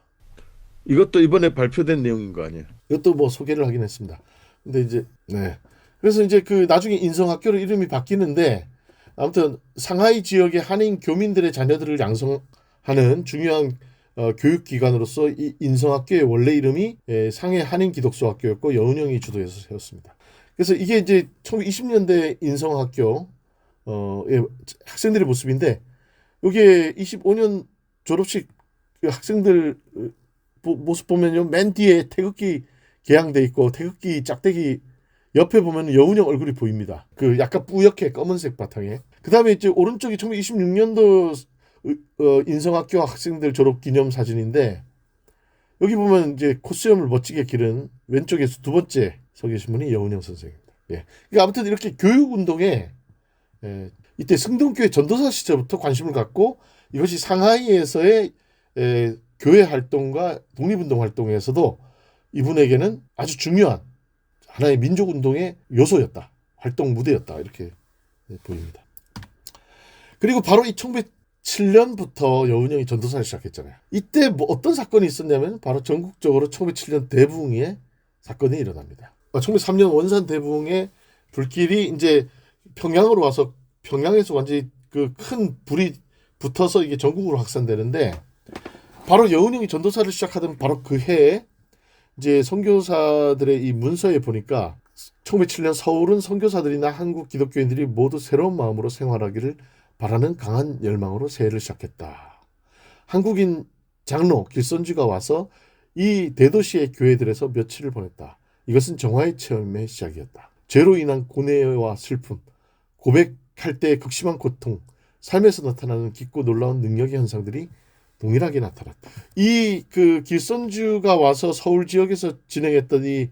이것도 이번에 발표된 내용인 거 아니에요? 이것도 뭐 소개를 하긴 했습니다. 근데 이제 네. 그래서 이제 그 나중에 인성학교로 이름이 바뀌는데 아무튼 상하이 지역의 한인 교민들의 자녀들을 양성하는 중요한 교육기관으로서 이 인성학교의 원래 이름이 상해 한인기독소학교였고 여운형이 주도해서 세웠습니다. 그래서 이게 이제 1920년대 인성학교 학생들의 모습인데 여기에 25년 졸업식 그 학생들 모습 보면요 맨 뒤에 태극기 개양돼 있고 태극기 짝대기 옆에 보면 여운형 얼굴이 보입니다. 그 약간 뿌옇게 검은색 바탕에. 그 다음에 이제 오른쪽이 1926년도 인성학교 학생들 졸업 기념 사진인데 여기 보면 이제 콧수염을 멋지게 기른 왼쪽에서 두 번째 서 계신 분이 여운형 선생입니다. 예. 그러니까 아무튼 이렇게 교육 운동에 이때 승동교회 전도사 시절부터 관심을 갖고 이것이 상하이에서의 교회 활동과 독립운동 활동에서도 이분에게는 아주 중요한 하나의 민족운동의 요소였다. 활동 무대였다. 이렇게 보입니다. 그리고 바로 이 1907년부터 여운형이 전도사를 시작했잖아요. 이때 뭐 어떤 사건이 있었냐면 바로 전국적으로 1907년 대부흥의 사건이 일어납니다. 1903년 원산 대부흥의 불길이 이제 평양으로 와서 평양에서 완전히 그 큰 불이 붙어서 이게 전국으로 확산되는데 바로 여운형이 전도사를 시작하던 바로 그 해에 이제 선교사들의 이 문서에 보니까 1907년 서울은 선교사들이나 한국 기독교인들이 모두 새로운 마음으로 생활하기를 바라는 강한 열망으로 새해를 시작했다. 한국인 장로 길선주가 와서 이 대도시의 교회들에서 며칠을 보냈다. 이것은 정화의 체험의 시작이었다. 죄로 인한 고뇌와 슬픔, 고백할 때의 극심한 고통, 삶에서 나타나는 깊고 놀라운 능력의 현상들이 동일하게 나타났다. 이 그 길선주가 와서 서울 지역에서 진행했던 이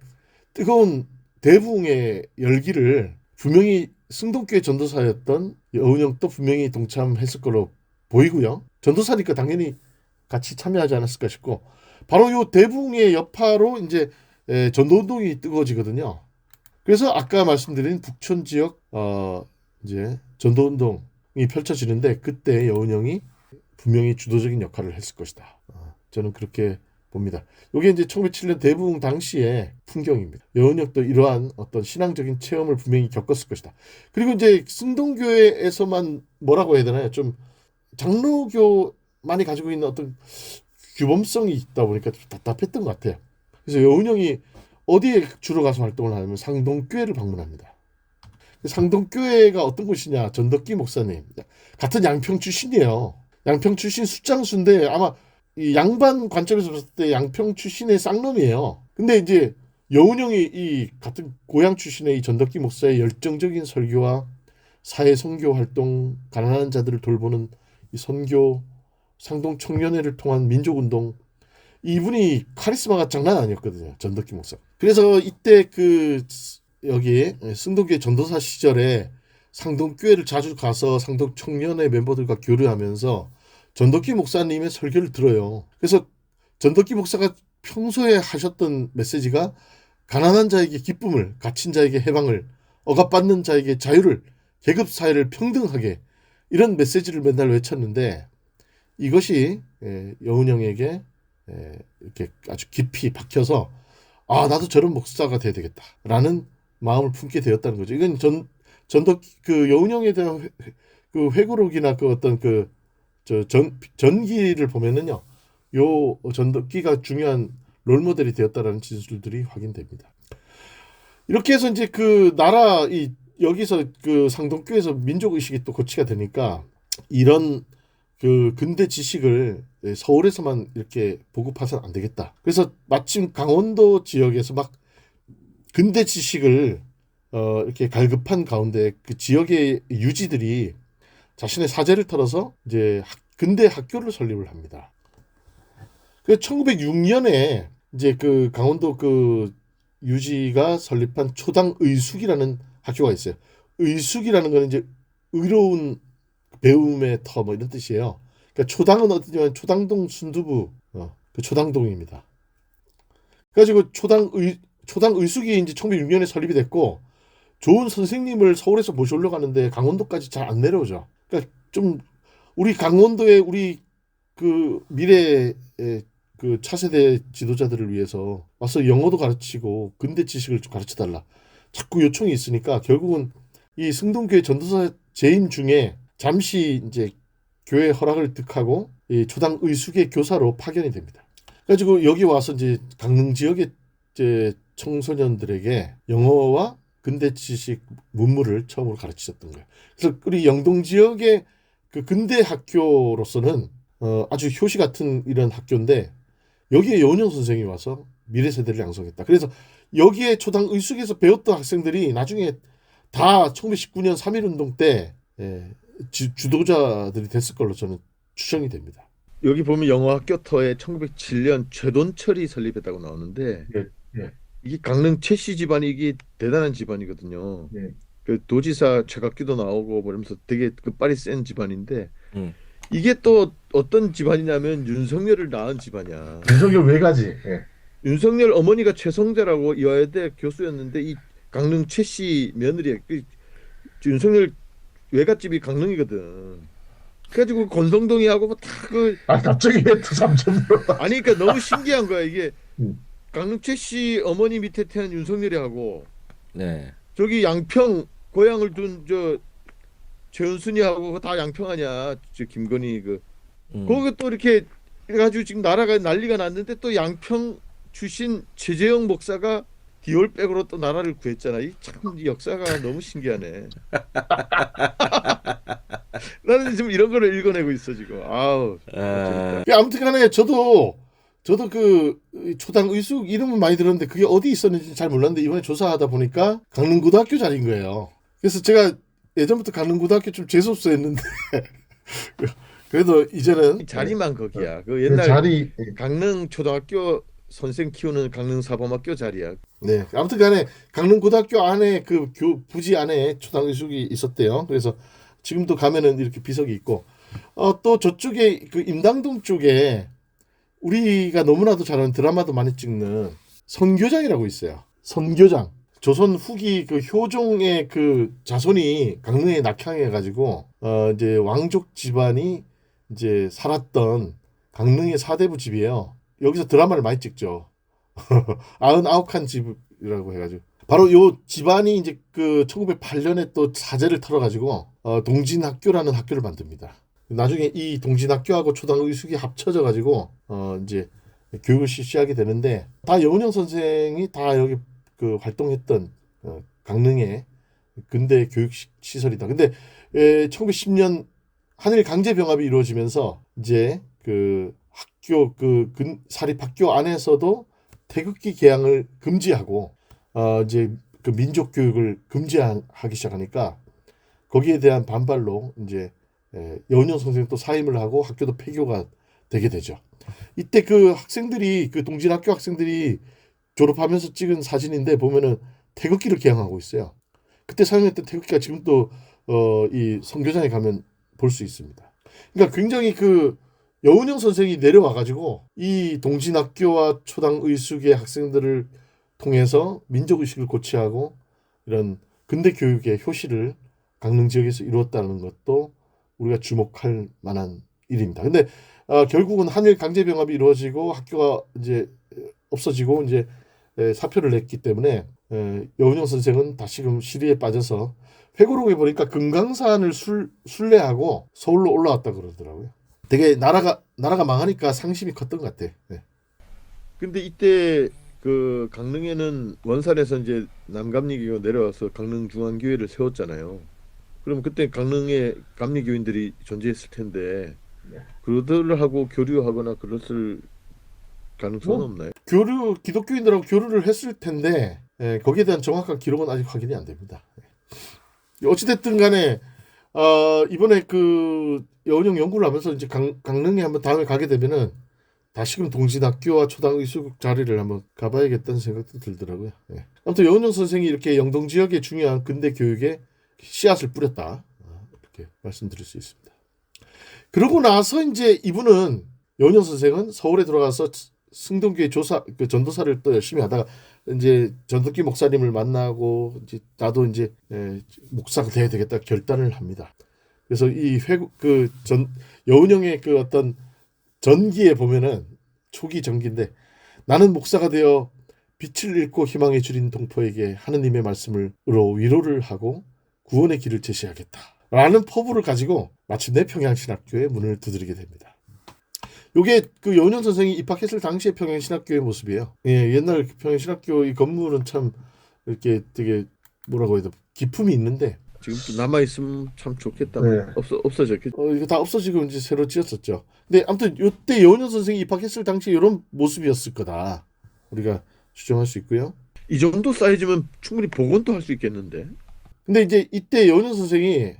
뜨거운 대부흥의 열기를 분명히 승동교회 전도사였던 여운형도 분명히 동참했을 걸로 보이고요. 전도사니까 당연히 같이 참여하지 않았을까 싶고 바로 이 대부흥의 여파로 이제 전도운동이 뜨거워지거든요. 그래서 아까 말씀드린 북촌 지역 이제 전도운동이 펼쳐지는데 그때 여운형이 분명히 주도적인 역할을 했을 것이다. 저는 그렇게 봅니다. 이게 이제 1907년 대부흥 당시의 풍경입니다. 여운형도 이러한 어떤 신앙적인 체험을 분명히 겪었을 것이다. 그리고 이제 승동교회에서만 뭐라고 해야 되나요? 좀 장로교만이 가지고 있는 어떤 규범성이 있다 보니까 좀 답답했던 것 같아요. 그래서 여운형이 어디에 주로 가서 활동을 하냐면 상동교회를 방문합니다. 상동교회가 어떤 곳이냐? 전덕기 목사님 같은 양평 출신이에요. 양평 출신 숫장수인데 아마 이 양반 관점에서 봤을 때 양평 출신의 쌍놈이에요. 근데 이제 여운형이 이 같은 고향 출신의 이 전덕기 목사의 열정적인 설교와 사회 선교 활동, 가난한 자들을 돌보는 이 선교, 상동 청년회를 통한 민족운동, 이분이 카리스마가 장난 아니었거든요. 전덕기 목사. 그래서 이때 그 여기 승동교회 전도사 시절에 상동교회를 자주 가서 상동 청년회 멤버들과 교류하면서 전덕기 목사님의 설교를 들어요. 그래서 전덕기 목사가 평소에 하셨던 메시지가 가난한 자에게 기쁨을, 갇힌 자에게 해방을, 억압받는 자에게 자유를, 계급 사회를 평등하게 이런 메시지를 맨날 외쳤는데 이것이 여운형에게 이렇게 아주 깊이 박혀서 아 나도 저런 목사가 돼야 되겠다라는 마음을 품게 되었다는 거죠. 이건 전덕 그 여운형에 대한 그 회고록이나 그 어떤 그 저 전기를 보면은요, 요 전덕기가 중요한 롤모델이 되었다라는 진술들이 확인됩니다. 이렇게 해서 이제 그 나라 이 여기서 그 상동교에서 민족 의식이 또 고취가 되니까 이런 그 근대 지식을 서울에서만 이렇게 보급해서는 안 되겠다. 그래서 마침 강원도 지역에서 막 근대 지식을 이렇게 갈급한 가운데 그 지역의 유지들이 자신의 사재를 털어서 이제 근대 학교를 설립을 합니다. 그 1906년에 이제 그 강원도 그 유지가 설립한 초당의숙이라는 학교가 있어요. 의숙이라는 거는 이제 의로운 배움의 터 뭐 이런 뜻이에요. 그러니까 초당은 어디냐면 초당동 순두부 그 초당동입니다. 그래가지고 초당의숙이 이제 1906년에 설립이 됐고 좋은 선생님을 서울에서 모셔오려고 하는데 강원도까지 잘 안 내려오죠. 그러니까 좀 우리 강원도의 우리 그 미래의 그 차세대 지도자들을 위해서 와서 영어도 가르치고 근대 지식을 좀 가르쳐 달라. 자꾸 요청이 있으니까 결국은 이 승동교회 전도사 재임 중에 잠시 이제 교회 허락을 득하고 이 초당 의숙의 교사로 파견이 됩니다. 그래가지고 여기 와서 이제 강릉 지역의 이제 청소년들에게 영어와 근대 지식 문물을 처음으로 가르치셨던 거예요. 그래서 우리 영동 지역의 그 근대 학교로서는 아주 효시 같은 이런 학교인데 여기에 여운형 선생이 와서 미래 세대를 양성했다. 그래서 여기에 초당 의숙에서 배웠던 학생들이 나중에 다 1919년 3.1운동 때 주도자들이 됐을 걸로 저는 추정이 됩니다. 여기 보면 영어학교 터에 1907년 최돈철이 설립했다고 나오는데 예, 예. 이게 강릉 최씨 집안이 이게 대단한 집안이거든요. 예. 그 도지사 최각규도 나오고 뭐 이러면서 되게 끝발이 센 집안인데 음. 이게 또 어떤 집안이냐면 윤석열을 낳은 집안이야. 윤석열 외가지. 예. 윤석열 어머니가 최성자라고 이화여대 교수였는데 이 강릉 최씨 며느리 그 윤석열 외갓집이 강릉이거든. 그래가지고 권성동이하고 뭐 다 그 아 갑자기 왜 투삼점으로? 아니 그러니까 너무 신기한 거야 이게. 음. 강릉 최씨 어머니 밑에 태어난 윤석열이하고 네. 저기 양평 고향을 둔 저 최은순이하고 다 양평 아니야. 저 김건희 그 거기 또 이렇게 해가지고 지금 나라가 난리가 났는데 또 양평 출신 최재형 목사가 디올백으로 또 나라를 구했잖아. 이 참 역사가 너무 신기하네. 나는 지금 이런 거를 읽어내고 있어 지금. 아우. 재밌다. 아무튼간에 저도 그 초당 의숙 이름은 많이 들었는데 그게 어디 있었는지 잘 몰랐는데 이번에 조사하다 보니까 강릉고등학교 자리인 거예요. 그래서 제가 예전부터 강릉고등학교 좀 재수없어 했는데 그래도 이제는 자리만 거기야. 그 옛날 자리 강릉 초등학교 선생 키우는 강릉 사범학교 자리야. 네 아무튼간에 강릉고등학교 안에 그 부지 안에 초당 의숙이 있었대요. 그래서 지금도 가면은 이렇게 비석이 있고 또 저쪽에 그 임당동 쪽에 우리가 너무나도 잘 아는 드라마도 많이 찍는 선교장이라고 있어요. 선교장. 조선 후기 그 효종의 그 자손이 강릉에 낙향해 가지고 이제 왕족 집안이 이제 살았던 강릉의 사대부 집이에요. 여기서 드라마를 많이 찍죠. 99칸 집이라고 해가지고 바로 요 집안이 이제 그 1908년에 또 사재를 털어가지고 동진학교라는 학교를 만듭니다. 나중에 이 동진학교하고 초당의숙이 합쳐져 가지고 이제 교육을 실시하게 되는데 다 여운형 선생이 다 여기 그 활동했던 강릉의 근대 교육 시설이다. 근데 1910년 한일 강제 병합이 이루어지면서 이제 그 학교 그 사립학교 안에서도 태극기 개양을 금지하고 이제 그 민족 교육을 금지하기 시작하니까 거기에 대한 반발로 이제 여운형 선생님 또 사임을 하고 학교도 폐교가 되게 되죠. 이때 그 학생들이 그 동진학교 학생들이 졸업하면서 찍은 사진인데 보면은 태극기를 개양하고 있어요. 그때 사용했던 태극기가 지금도 이 선교장에 가면 볼 수 있습니다. 그러니까 굉장히 그 여운형 선생이 내려와 가지고 이 동진학교와 초당의숙의 학생들을 통해서 민족의식을 고취하고 이런 근대 교육의 효시를 강릉 지역에서 이루었다는 것도 우리가 주목할 만한 일입니다. 근데 결국은 한일 강제 병합이 이루어지고 학교가 이제 없어지고 이제 사표를 냈기 때문에 여운형 선생은 다시금 시리에 빠져서 회고록에 보니까 금강산을 순례하고 서울로 올라왔다 그러더라고요. 되게 나라가 망하니까 상심이 컸던 것 같아. 네. 근데 이때 그 강릉에는 원산에서 이제 남감리교가 내려와서 강릉중앙교회를 세웠잖아요. 그럼 그때 강릉에 감리교인들이 존재했을 텐데 그들하고 교류하거나 그랬을 가능성은 뭐, 없나요? 기독교인들하고 교류를 했을 텐데 거기에 대한 정확한 기록은 아직 확인이 안 됩니다. 어찌됐든 간에 이번에 그 여운형 연구를 하면서 이제 강릉에 한번 다음에 가게 되면은 다시금 동진학교와 초당의 수국 자리를 한번 가봐야겠다는 생각도 들더라고요. 예. 아무튼 여운형 선생이 이렇게 영동 지역의 중요한 근대 교육에 씨앗을 뿌렸다. 이렇게 말씀드릴 수 있습니다. 그러고 나서 이제 이분은 여운형 선생은 서울에 들어가서 승동교회 그 전도사를 또 열심히 하다가 이제 전덕기 목사님을 만나고 이제 나도 이제 목사가 돼야 되겠다 결단을 합니다. 그래서 여운형의 그 어떤 전기에 보면은 초기 전기인데 나는 목사가 되어 빛을 잃고 희망에 줄인 동포에게 하느님의 말씀으로 위로를 하고 구원의 길을 제시하겠다라는 포부를 가지고 마침내 평양신학교의 문을 두드리게 됩니다. 요게 그 여운형 선생이 입학했을 당시의 평양신학교의 모습이에요. 예, 옛날 평양신학교 이 건물은 참 이렇게 되게 뭐라고 해야 돼 기품이 있는데 지금 남아 있으면 참 좋겠다. 네. 없어졌겠죠. 이거 다 없어지고 이제 새로 지었었죠. 근데 아무튼 요때 여운형 선생이 입학했을 당시 이런 모습이었을 거다. 우리가 추정할 수 있고요. 이 정도 사이즈면 충분히 복원도 할 수 있겠는데. 근데 이제 이때 여운형 선생이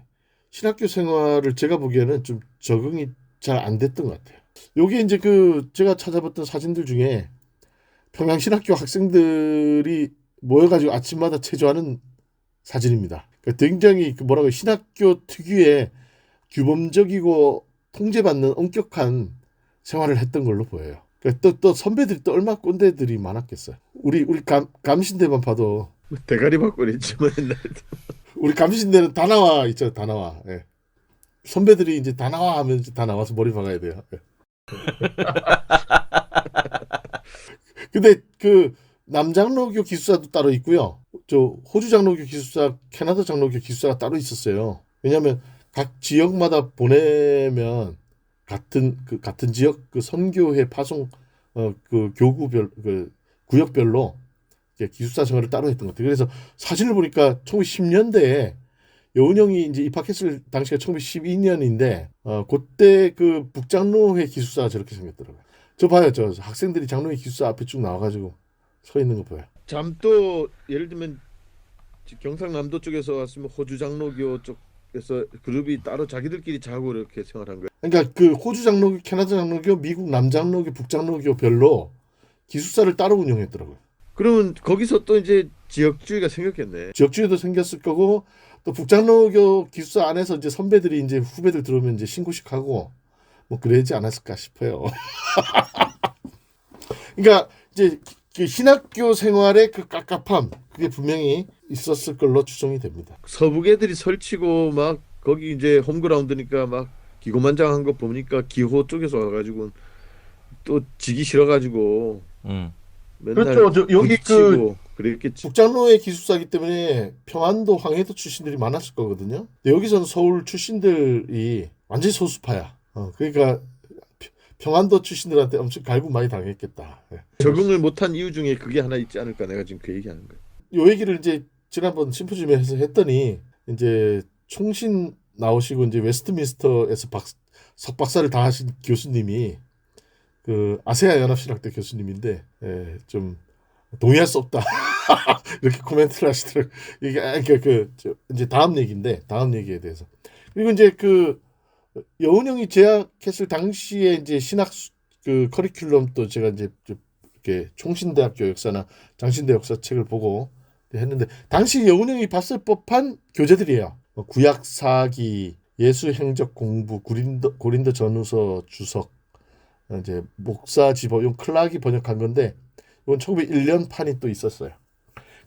신학교 생활을 제가 보기에는 좀 적응이 잘 안 됐던 것 같아요. 요게 이제 그 제가 찾아봤던 사진들 중에 평양신학교 학생들이 모여가지고 아침마다 체조하는 사진입니다. 그러니까 굉장히 그 뭐라고 신학교 특유의 규범적이고 통제받는 엄격한 생활을 했던 걸로 보여요. 그러니까 또 선배들이 또 얼마나 꼰대들이 많았겠어요. 우리 감신대만 봐도 대가리 받고 그랬지만 옛날에. 우리 감신대는 다 나와 있죠. 다 나와. 예. 선배들이 이제 다 나와 하면 이제 다 나와서 머리 박아야 돼요. 예. 근데 그 남장로교 기숙사도 따로 있고요. 저 호주 장로교 기숙사, 캐나다 장로교 기숙사가 따로 있었어요. 왜냐하면 각 지역마다 보내면 같은 지역 그 선교회 파송 그 교구별 그 구역별로 기숙사 생활을 따로 했던 것 같아요. 그래서 사진을 보니까 1910년대에 여운형이 이제 입학했을 당시가 1912년인데 그때 그 북장로회 기숙사가 저렇게 생겼더라고요. 저 봐요. 저 학생들이 장로회 기숙사 앞에 쭉 나와가지고 서 있는 거 보여요. 잠도 예를 들면 경상남도 쪽에서 왔으면 호주 장로교 쪽에서 그룹이 따로 자기들끼리 자고 이렇게 생활한 거예요. 그러니까 그 호주 장로교, 캐나다 장로교, 미국 남장로교, 북장로교별로 기숙사를 따로 운영했더라고요. 그러면 거기서 또 이제 지역주의가 생겼겠네. 지역주의도 생겼을 거고 또 북장로교 기숙사 안에서 이제 선배들이 이제 후배들 들어오면 이제 신고식 하고 뭐 그러지 않았을까 싶어요. 그러니까 이제 그 신학교 생활의 그 깝깝함 그게 분명히 있었을 걸로 추정이 됩니다. 서북 애들이 설치고 막 거기 이제 홈그라운드니까 막 기고만장한 거 보니까 기호 쪽에서 와가지고 또 지기 싫어가지고 맨날 그렇죠. 여기 부딪히고 그랬겠지. 북장로의 기숙사이기 때문에 평안도 황해도 출신들이 많았을 거거든요. 근데 여기서는 서울 출신들이 완전히 소수파야. 그러니까 평안도 출신들한테 엄청 갈구 많이 당했겠다. 예. 적응을 못한 이유 중에 그게 하나 있지 않을까 내가 지금 그 얘기하는 거야. 요 얘기를 이제 지난번 심포지움에서 했더니 이제 총신 나오시고 이제 웨스트민스터에서 석박사를 다 하신 교수님이 그 아세아 연합신학대 교수님인데 좀 동의할 수 없다 이렇게 코멘트를 하시더라고요. 이게 이제 다음 얘기에 대해서 그리고 이제 그 여운형이 재학했을 당시에 이제 신학 그 커리큘럼도 제가 이제 이렇게 총신대학교 역사나 장신대 역사 책을 보고 했는데 당시 여운형이 봤을 법한 교재들이에요. 구약사기, 예수행적공부, 고린도 전후서 주석, 이제 목사지법, 이건 클락이 번역한 건데 이건 1901년 판이 또 있었어요.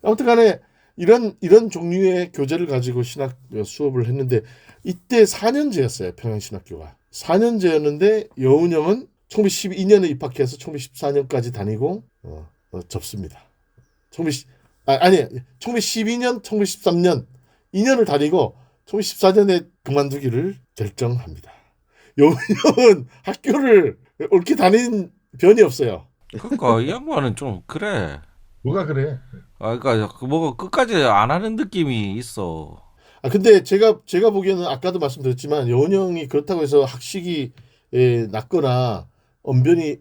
아무튼간에 이런 종류의 교재를 가지고 신학 수업을 했는데 이때 4년제였어요. 평양신학교가 4년제였는데 여운형은 1912년에 입학해서 1914년까지 다니고 접습니다. 아니 1912년, 1913년 2년을 다니고 1914년에 그만두기를 결정합니다. 여운형은 학교를 옳게 다닌 변이 없어요. 그러니까 이 양반은 좀 그래. 뭐가 그래? 그러니까 뭐가 끝까지 안 하는 느낌이 있어. 근데 제가 보기에는 아까도 말씀드렸지만 여운형이 그렇다고 해서 학식이 낮거나 언변이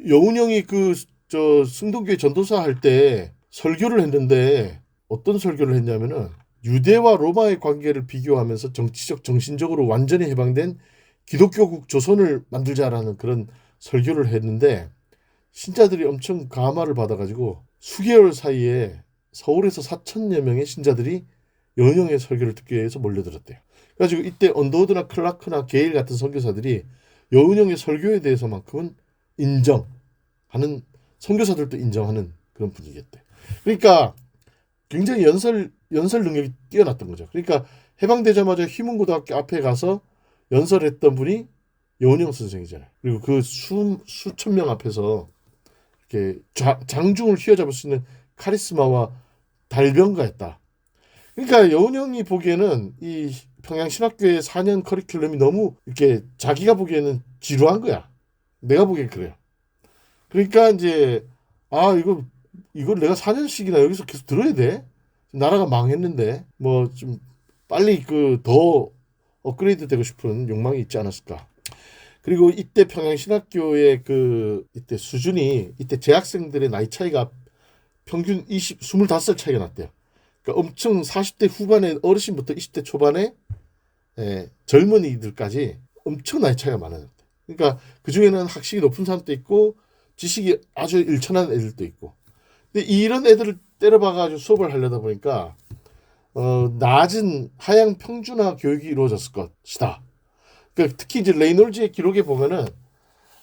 여운형이 그 저 승동교회 전도사 할 때 설교를 했는데 어떤 설교를 했냐면은 유대와 로마의 관계를 비교하면서 정치적 정신적으로 완전히 해방된 기독교국 조선을 만들자라는 그런 설교를 했는데 신자들이 엄청 감화를 받아가지고 수개월 사이에 서울에서 4천여 명의 신자들이 여운형의 설교를 듣기 위해서 몰려들었대요. 그래가지고 이때 언더우드나 클라크나 게일 같은 선교사들이 여운형의 설교에 대해서만큼은 인정하는, 선교사들도 인정하는 그런 분위기였대. 그러니까 굉장히 연설 능력이 뛰어났던 거죠. 그러니까 해방되자마자 휘문고등학교 앞에 가서 연설했던 분이 여운형 선생이잖아요. 그리고 그 수천 명 앞에서 이렇게 장중을 휘어잡을 수 있는 카리스마와 달변가였다. 그러니까 여운형이 보기에는 이 평양신학교의 4년 커리큘럼이 너무 이렇게 자기가 보기에는 지루한 거야. 내가 보기엔 그래요. 그러니까 이제 이걸 내가 4년씩이나 여기서 계속 들어야 돼? 나라가 망했는데 뭐 좀 빨리 그 더 업그레이드 되고 싶은 욕망이 있지 않았을까. 그리고 이때 평양신학교의 이때 수준이, 이때 재학생들의 나이 차이가 평균 25살 차이가 났대요. 그러니까 엄청 40대 후반에 어르신부터 20대 초반에 젊은이들까지 엄청 나이 차이가 많아요. 그러니까 그 중에는 학식이 높은 사람도 있고 지식이 아주 일천한 애들도 있고. 근데 이런 애들을 때려박아가지고 수업을 하려다 보니까 낮은 하향 평준화 교육이 이루어졌을 것이다. 그러니까 특히 이제 레이놀즈의 기록에 보면은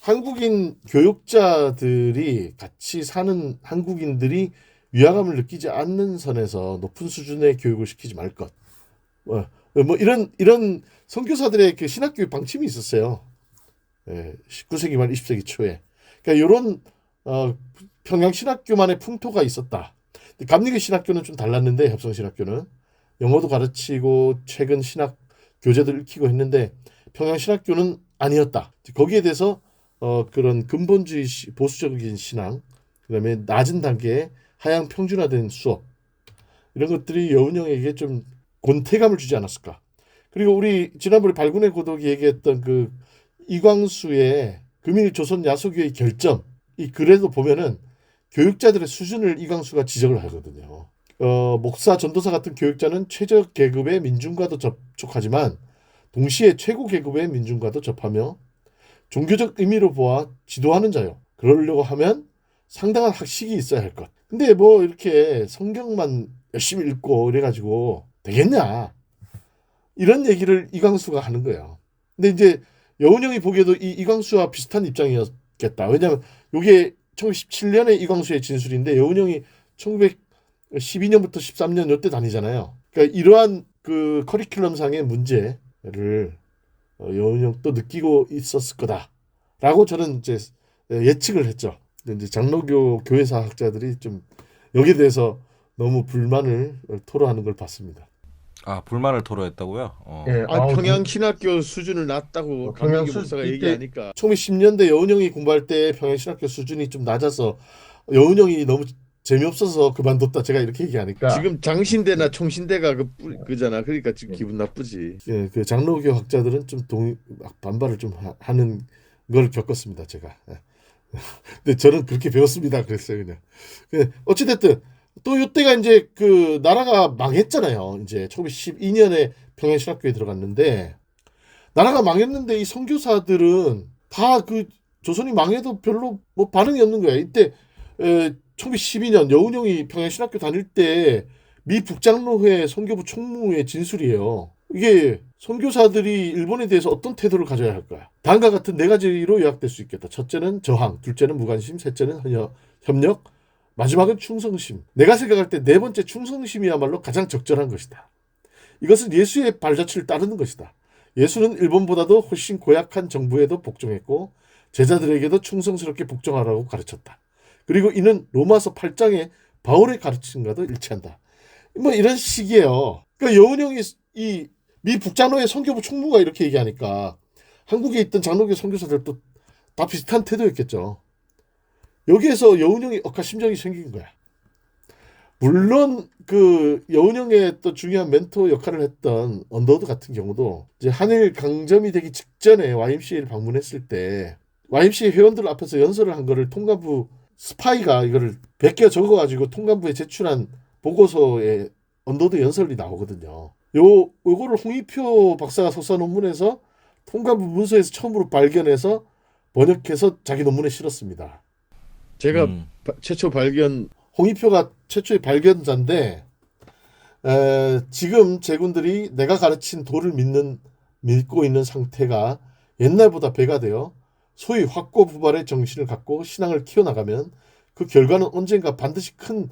한국인 교육자들이 같이 사는 한국인들이 위화감을 느끼지 않는 선에서 높은 수준의 교육을 시키지 말 것. 뭐 이런 선교사들의 그 신학교육 방침이 있었어요. 19세기 말 20세기 초에. 그러니까 이런 평양 신학교만의 풍토가 있었다. 감리교 신학교는 좀 달랐는데, 협성 신학교는 영어도 가르치고 최근 신학 교재들 읽히고 했는데 평양 신학교는 아니었다. 거기에 대해서 그런 근본주의 보수적인 신앙, 그다음에 낮은 단계의 하향 평준화된 수업, 이런 것들이 여운형에게 좀 곤태감을 주지 않았을까. 그리고 우리 지난번에 발군의 고독이 얘기했던 그 이광수의 금일 조선 야소교의 결점, 이 글에도 보면은 교육자들의 수준을 이광수가 지적을 하거든요. 목사, 전도사 같은 교육자는 최저 계급의 민중과도 접촉하지만 동시에 최고 계급의 민중과도 접하며 종교적 의미로 보아 지도하는 자요. 그러려고 하면 상당한 학식이 있어야 할 것. 근데 뭐 이렇게 성경만 열심히 읽고 이래가지고 되겠냐? 이런 얘기를 이광수가 하는 거예요. 근데 이제 여운형이 보기에도 이광수와 비슷한 입장이었겠다. 왜냐하면 이게 1917년에 이광수의 진술인데 여운형이 1912년부터 13년 이때 다니잖아요. 그러니까 이러한 그 커리큘럼상의 문제를 여운형도 느끼고 있었을 거다라고 저는 이제 예측을 했죠. 근데 이제 장로교 교회사 학자들이 좀 여기에 대해서 너무 불만을 토로하는 걸 봤습니다. 불만을 토로했다고요? 예, 평양 신학교 수준을 낮다고 평양 감리교 목사가 얘기하니까 1910년대 여운형이 공부할 때 평양신학교 수준이 좀 낮아서 여운형이 너무 재미없어서 그만뒀다, 제가 이렇게 얘기하니까 지금 장신대나 총신대가 그잖아. 그러니까 지금 기분 나쁘지. 그 장로교 학자들은 좀 반발을 좀 하는 걸 겪었습니다, 제가. 근데 저는 그렇게 배웠습니다, 그랬어요, 그냥. 어찌됐든 또 이때가 이제 그 나라가 망했잖아요. 이제 1912년에 평양신학교에 들어갔는데 나라가 망했는데 이 선교사들은 다 그 조선이 망해도 별로 뭐 반응이 없는 거야. 이때 1912년 여운형이 평양신학교 다닐 때 미 북장로회 선교부 총무의 진술이에요. 이게 선교사들이 일본에 대해서 어떤 태도를 가져야 할까? 다음과 같은 네 가지로 요약될 수 있겠다. 첫째는 저항, 둘째는 무관심, 셋째는 협력, 마지막은 충성심. 내가 생각할 때 네 번째 충성심이야말로 가장 적절한 것이다. 이것은 예수의 발자취를 따르는 것이다. 예수는 일본보다도 훨씬 고약한 정부에도 복종했고 제자들에게도 충성스럽게 복종하라고 가르쳤다. 그리고 이는 로마서 8장의 바울의 가르침과도 일치한다. 뭐 이런 식이에요. 그러니까 여운형이 이 미 북장로의 선교부 총무가 이렇게 얘기하니까 한국에 있던 장로교 선교사들도 다 비슷한 태도였겠죠. 여기에서 여운형이 억하심정이 생긴 거야. 물론 그 여운형의 또 중요한 멘토 역할을 했던 언더우드 같은 경우도 이제 한일 강점이 되기 직전에 YMCA를 방문했을 때 YMCA 회원들 앞에서 연설을 한 거를 통감부 스파이가 이거를 베껴 적어가지고 통감부에 제출한 보고서에 언더우드 연설이 나오거든요. 요거를 홍익표 박사가 석사 논문에서 통감부 문서에서 처음으로 발견해서 번역해서 자기 논문에 실었습니다. 제가 음. 최초 발견 홍익표가 최초의 발견자인데 지금 제군들이 내가 가르친 도를 믿고 있는 상태가 옛날보다 배가 되어 소위 확고부발의 정신을 갖고 신앙을 키워나가면 그 결과는 언젠가 반드시 큰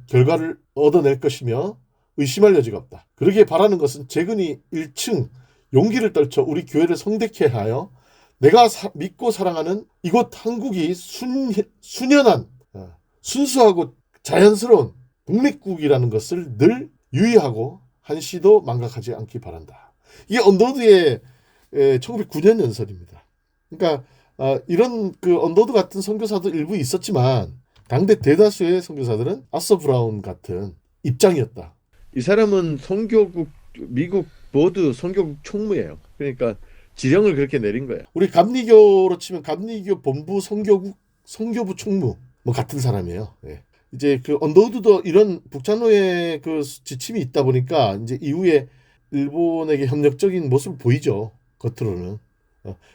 결과를 얻어낼 것이며 의심할 여지가 없다. 그러기에 바라는 것은 재근이 1층 용기를 떨쳐 우리 교회를 성대케 하여 내가 믿고 사랑하는 이곳 한국이 순연한 순수하고 자연스러운 독립국이라는 것을 늘 유의하고 한시도 망각하지 않기 바란다. 이게 언더우드의 1909년 연설입니다. 그러니까 이런 그 언더우드 같은 선교사도 일부 있었지만 당대 대다수의 선교사들은 아서 브라운 같은 입장이었다. 이 사람은 선교국 미국 모두 선교국 총무예요. 그러니까 지령을 그렇게 내린 거예요. 우리 감리교로 치면 감리교 본부 선교부 총무 뭐 같은 사람이에요. 예. 이제 그 언더우드도 이런 북장로의 그 지침이 있다 보니까 이제 이후에 일본에게 협력적인 모습을 보이죠. 겉으로는.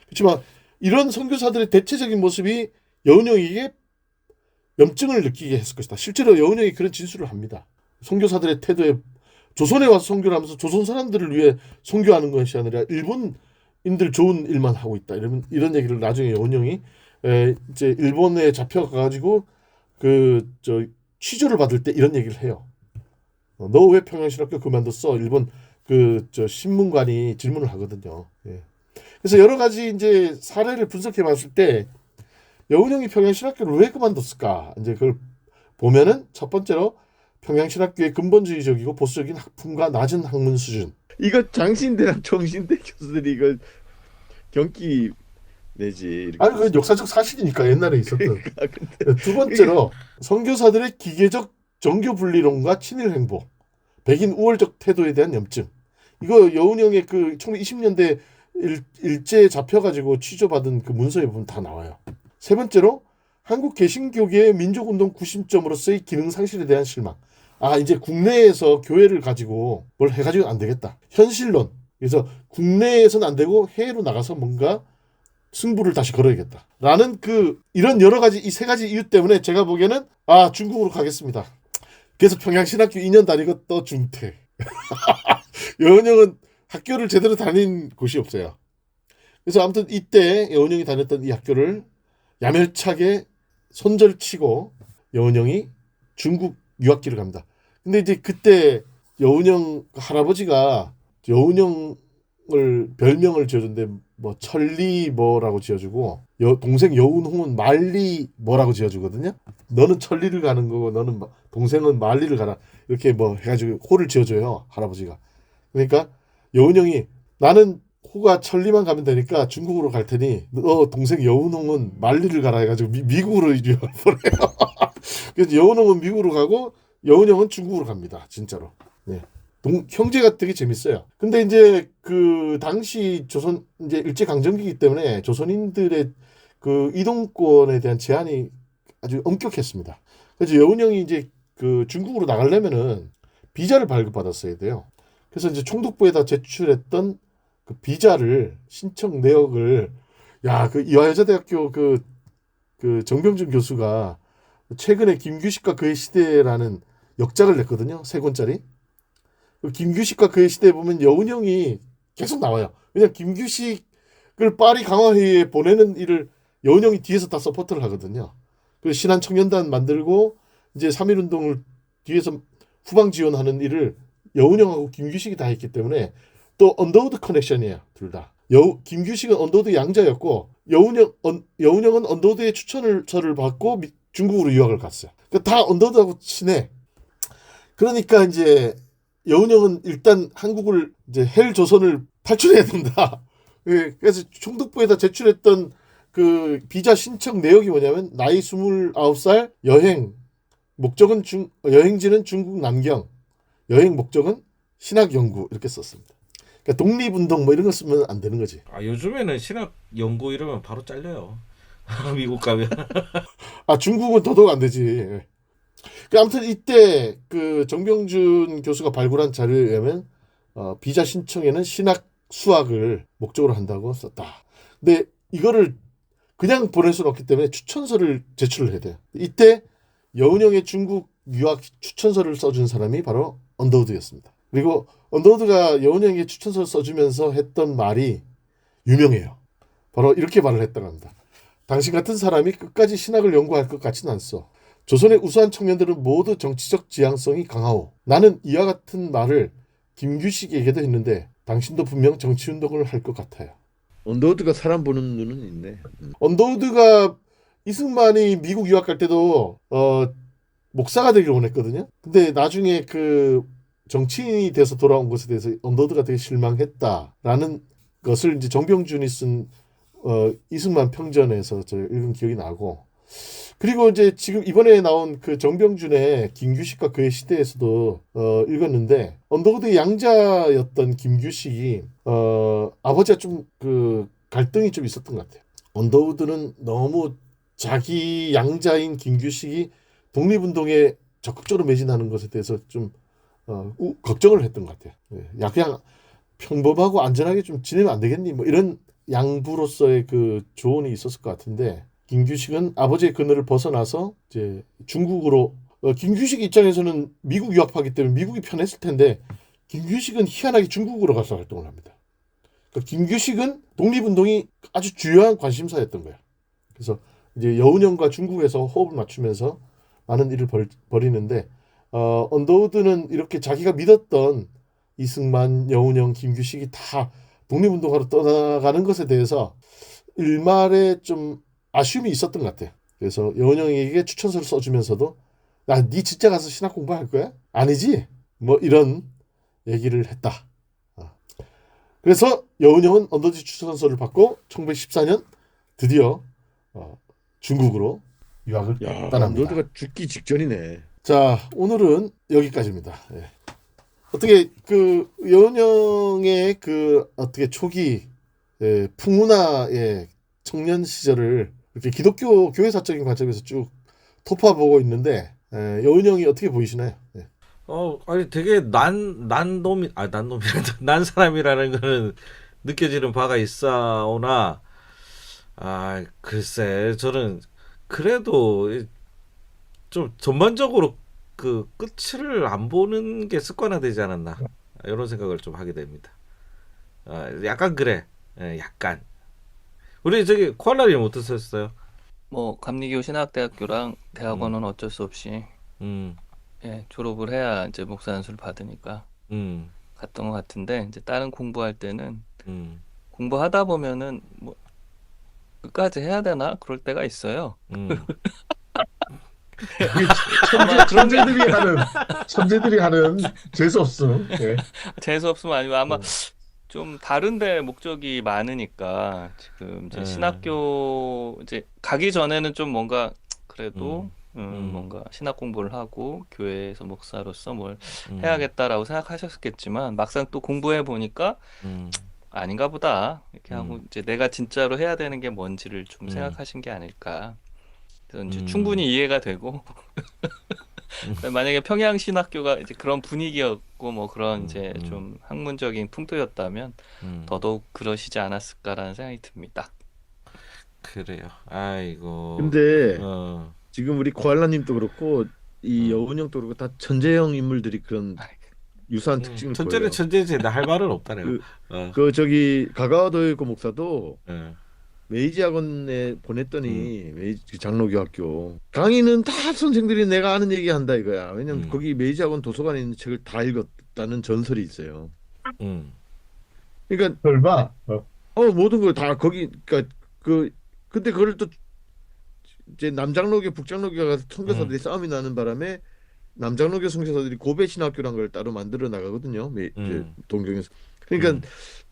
그렇지만 이런 선교사들의 대체적인 모습이 여운형에게 염증을 느끼게 했을 것이다. 실제로 여운형이 그런 진술을 합니다. 선교사들의 태도에 조선에 와서 선교를 하면서 조선 사람들을 위해 선교하는 것이 아니라 일본인들 좋은 일만 하고 있다. 이런 얘기를 나중에 여운형이 이제 일본에 잡혀가지고 취조를 받을 때 이런 얘기를 해요. 너 왜 평양신학교 그만뒀어? 일본 신문관이 질문을 하거든요. 예. 그래서 여러 가지 이제 사례를 분석해 봤을 때 여운형이 평양신학교를 왜 그만뒀을까? 이제 그걸 보면은 첫 번째로 평양신학교의 근본주의적이고 보수적인 학풍과 낮은 학문 수준. 이거 장신대랑 총신대 교수들이 이거 경기 내지 이렇게. 아니 그 역사적 사실이니까 옛날에 있었던. 그러니까 근데 두 번째로 선교사들의 기계적 정교 분리론과 친일 행보, 백인 우월적 태도에 대한 염증. 이거 여운형의 그 1920년대 일제에 잡혀가지고 취조받은 그 문서에 보면 다 나와요. 세 번째로 한국 개신교계의 민족운동 구심점으로서의 기능 상실에 대한 실망. 이제 국내에서 교회를 가지고 뭘 해가지고 안 되겠다. 현실론. 그래서 국내에서는 안 되고 해외로 나가서 뭔가 승부를 다시 걸어야겠다. 라는 이런 여러 가지 이 세 가지 이유 때문에 제가 보기에는 중국으로 가겠습니다. 그래서 평양신학교 2년 다니고 또 중퇴. 여운형은 학교를 제대로 다닌 곳이 없어요. 그래서 아무튼 이때 여운형이 다녔던 이 학교를 야멸차게 손절치고 여운형이 중국 유학기를 갑니다. 근데 이제 그때 여운형 할아버지가 여운형을 별명을 지어준데 뭐 천리 뭐라고 지어주고 동생 여운홍은 말리 뭐라고 지어주거든요. 너는 천리를 가는 거고 너는 동생은 말리를 가라 이렇게 뭐 해가지고 호를 지어줘요 할아버지가. 그러니까 여운형이 나는 호가 천리만 가면 되니까 중국으로 갈 테니 너 동생 여운홍은 말리를 가라 해가지고 미국으로 유학을 보내요. 그래서 여운홍은 미국으로 가고 여운형은 중국으로 갑니다. 진짜로. 네. 형제가 되게 재밌어요. 근데 이제 그 당시 조선 이제 일제 강점기이기 때문에 조선인들의 그 이동권에 대한 제한이 아주 엄격했습니다. 그래서 여운형이 이제 그 중국으로 나가려면은 비자를 발급받았어야 돼요. 그래서 이제 총독부에다 제출했던 그 비자를 신청 내역을 그 이화여자대학교 그 정병준 교수가 최근에 김규식과 그의 시대라는 역작을 냈거든요. 3권짜리. 김규식과 그의 시대에 보면 여운형이 계속 나와요. 왜냐면 김규식을 파리 강화회의에 보내는 일을 여운형이 뒤에서 다 서포트를 하거든요. 그리고 신한 청년단 만들고 이제 3.1운동을 뒤에서 후방 지원하는 일을 여운형하고 김규식이 다 했기 때문에 또 언더우드 커넥션이에요. 둘 다. 김규식은 언더우드 양자였고 여운형은 언더우드의 추천서를 받고 중국으로 유학을 갔어요. 그러니까 다 언더우드하고 친해. 그러니까 이제 여운형은 일단 한국을 이제 헬 조선을 탈출해야 된다. 예, 그래서 총독부에다 제출했던 그 비자 신청 내역이 뭐냐면 나이 29살 여행 목적은 여행지는 중국 남경 여행 목적은 신학 연구 이렇게 썼습니다. 그러니까 독립운동 뭐 이런 거 쓰면 안 되는 거지. 아 요즘에는 신학 연구 이러면 바로 잘려요. 미국 가면. 아 중국은 더더욱 안 되지. 예. 그 아무튼 이때 그 정병준 교수가 발굴한 자료에 의하면 비자 신청에는 신학 수학을 목적으로 한다고 썼다. 근데 이거를 그냥 보낼 수는 없기 때문에 추천서를 제출을 해야 돼요. 이때 여운형의 중국 유학 추천서를 써준 사람이 바로 언더우드였습니다. 그리고 언더우드가 여운형에게 추천서를 써주면서 했던 말이 유명해요. 바로 이렇게 말을 했다고 합니다. 당신 같은 사람이 끝까지 신학을 연구할 것 같지는 않소. 조선의 우수한 청년들은 모두 정치적 지향성이 강하오. 나는 이와 같은 말을 김규식에게도 했는데 당신도 분명 정치운동을 할 것 같아요. 언더우드가 사람 보는 눈은 있네. 언더우드가 이승만이 미국 유학 갈 때도 목사가 되길 원했거든요. 근데 나중에 그 정치인이 돼서 돌아온 것에 대해서 언더우드가 되게 실망했다라는 것을 이제 정병준이 쓴 이승만 평전에서 저 읽은 기억이 나고, 그리고 이제 지금 이번에 나온 그 정병준의 김규식과 그의 시대에서도 읽었는데 언더우드의 양자였던 김규식이 아버지가 좀 그 갈등이 좀 있었던 것 같아요. 언더우드는 너무 자기 양자인 김규식이 독립운동에 적극적으로 매진하는 것에 대해서 좀 걱정을 했던 것 같아요. 야 그냥 평범하고 안전하게 좀 지내면 안 되겠니? 뭐 이런 양부로서의 그 조언이 있었을 것 같은데 김규식은 아버지의 그늘을 벗어나서 이제 중국으로 김규식 입장에서는 미국 유학파기 때문에 미국이 편했을 텐데 김규식은 희한하게 중국으로 가서 활동을 합니다. 그러니까 김규식은 독립운동이 아주 주요한 관심사였던 거예요. 그래서 이제 여운형과 중국에서 호흡을 맞추면서 많은 일을 벌이는데 언더우드는 이렇게 자기가 믿었던 이승만, 여운형, 김규식이 다 독립운동하러 떠나가는 것에 대해서 일말에 좀 아쉬움이 있었던 것 같아요. 그래서 여운형에게 추천서를 써주면서도 나 네 진짜 가서 신학 공부할 거야? 아니지? 뭐 이런 얘기를 했다. 그래서 여운형은 언더우드 추천서를 받고 1914년 드디어 중국으로 유학을 야, 떠납니다. 언더우드가 죽기 직전이네. 자, 오늘은 여기까지입니다. 예. 어떻게 그 여운형의 그 어떻게 초기 풍운하의 청년 시절을 이렇게 기독교 교회사적인 관점에서 쭉 토파보고 있는데 여운형이 어떻게 보이시나요? 예. 아니 되게 난놈이란다. 난 사람이라는 거는 느껴지는 바가 있사오나 글쎄 저는 그래도 좀 전반적으로 그 끝을 안 보는 게 습관화되지 않았나 이런 생각을 좀 하게 됩니다. 약간 그래. 약간 우리 저기 코알라님 어떠셨어요? 뭐 감리교 신학대학교랑 대학원은 어쩔 수 없이 음, 졸업을 해야 이제 목사 안수를 받으니까 음, 갔던 것 같은데 이제 다른 공부할 때는 음, 공부하다 보면은 뭐 끝까지 해야 되나 그럴 때가 있어요. 음. 아마 그런 게 천재들이 하는 재수 없음. 예. 재수 없으면 아니고 아마 음. 좀 다른데 목적이 많으니까 지금 이제 예. 신학교 이제 가기 전에는 좀 뭔가 그래도 음. 뭔가 신학 공부를 하고 교회에서 목사로서 뭘 음, 해야겠다라고 생각하셨겠지만 막상 또 공부해 보니까 음, 아닌가 보다 이렇게 하고 이제 내가 진짜로 해야 되는 게 뭔지를 좀 음. 생각하신 게 아닐까. 그래서 이제 음. 충분히 이해가 되고 만약에 평양신학교가 이제 그런 분위기였고 뭐 그런 이제 좀 학문적인 풍토였다면 더더욱 그러시지 않았을까라는 생각이 듭니다. 그래요. 아이고. 근데 어, 지금 우리 코알라님도 그렇고 이 여운형도 그렇고 다 천재형 인물들이 그런 유사한 특징을 천재는 보여요. 천재지 나 할 말은 없다네요. 그 저기 가가와도의 목사도 예. 메이지 학원에 보냈더니 메이지 장로교학교 강의는 다 선생들이 내가 아는 얘기 한다 이거야. 왜냐면 거기 메이지 학원 도서관에 있는 책을 다 읽었다는 전설이 있어요. 음, 그러니까 설마 모든 걸 다 거기 그러니까 근데 그걸 또 이제 남장로교 북장로교가 가서 선교사들이 싸움이 나는 바람에 남장로교 선교사들이 고배신학교란 걸 따로 만들어 나가거든요. 이제 동경에서. 그러니까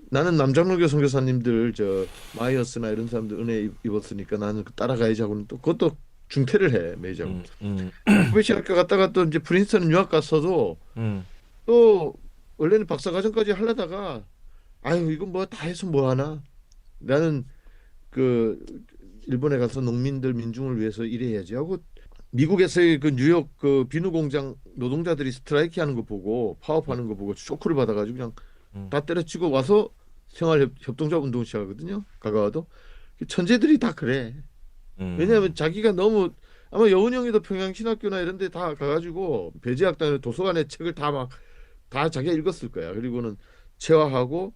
나는 남장로교 선교사님들 저 마이어스나 이런 사람들 은혜 입었으니까 나는 따라가야지 하고는 또 그것도 중퇴를 해 매장. 고배신학교 갔다가 또 이제 프린스턴 유학 갔어도 또 원래는 박사과정까지 하려다가 아유 이거 뭐 다 해서 뭐 하나. 나는 그 일본에 가서 농민들 민중을 위해서 일해야지 하고 미국에서의 그 뉴욕 그 비누 공장 노동자들이 스트라이키 하는 거 보고 파업하는 거 보고 쇼크를 받아가지고 그냥 다 때려치고 와서 생활협동조합 운동 시작하거든요. 가가와도 천재들이 다 그래. 왜냐하면 자기가 너무 아마 여운 형이도 평양신학교나 이런 데 다 가가지고 배제학단에 도서관에 책을 다 자기가 읽었을 거야. 그리고는 체화하고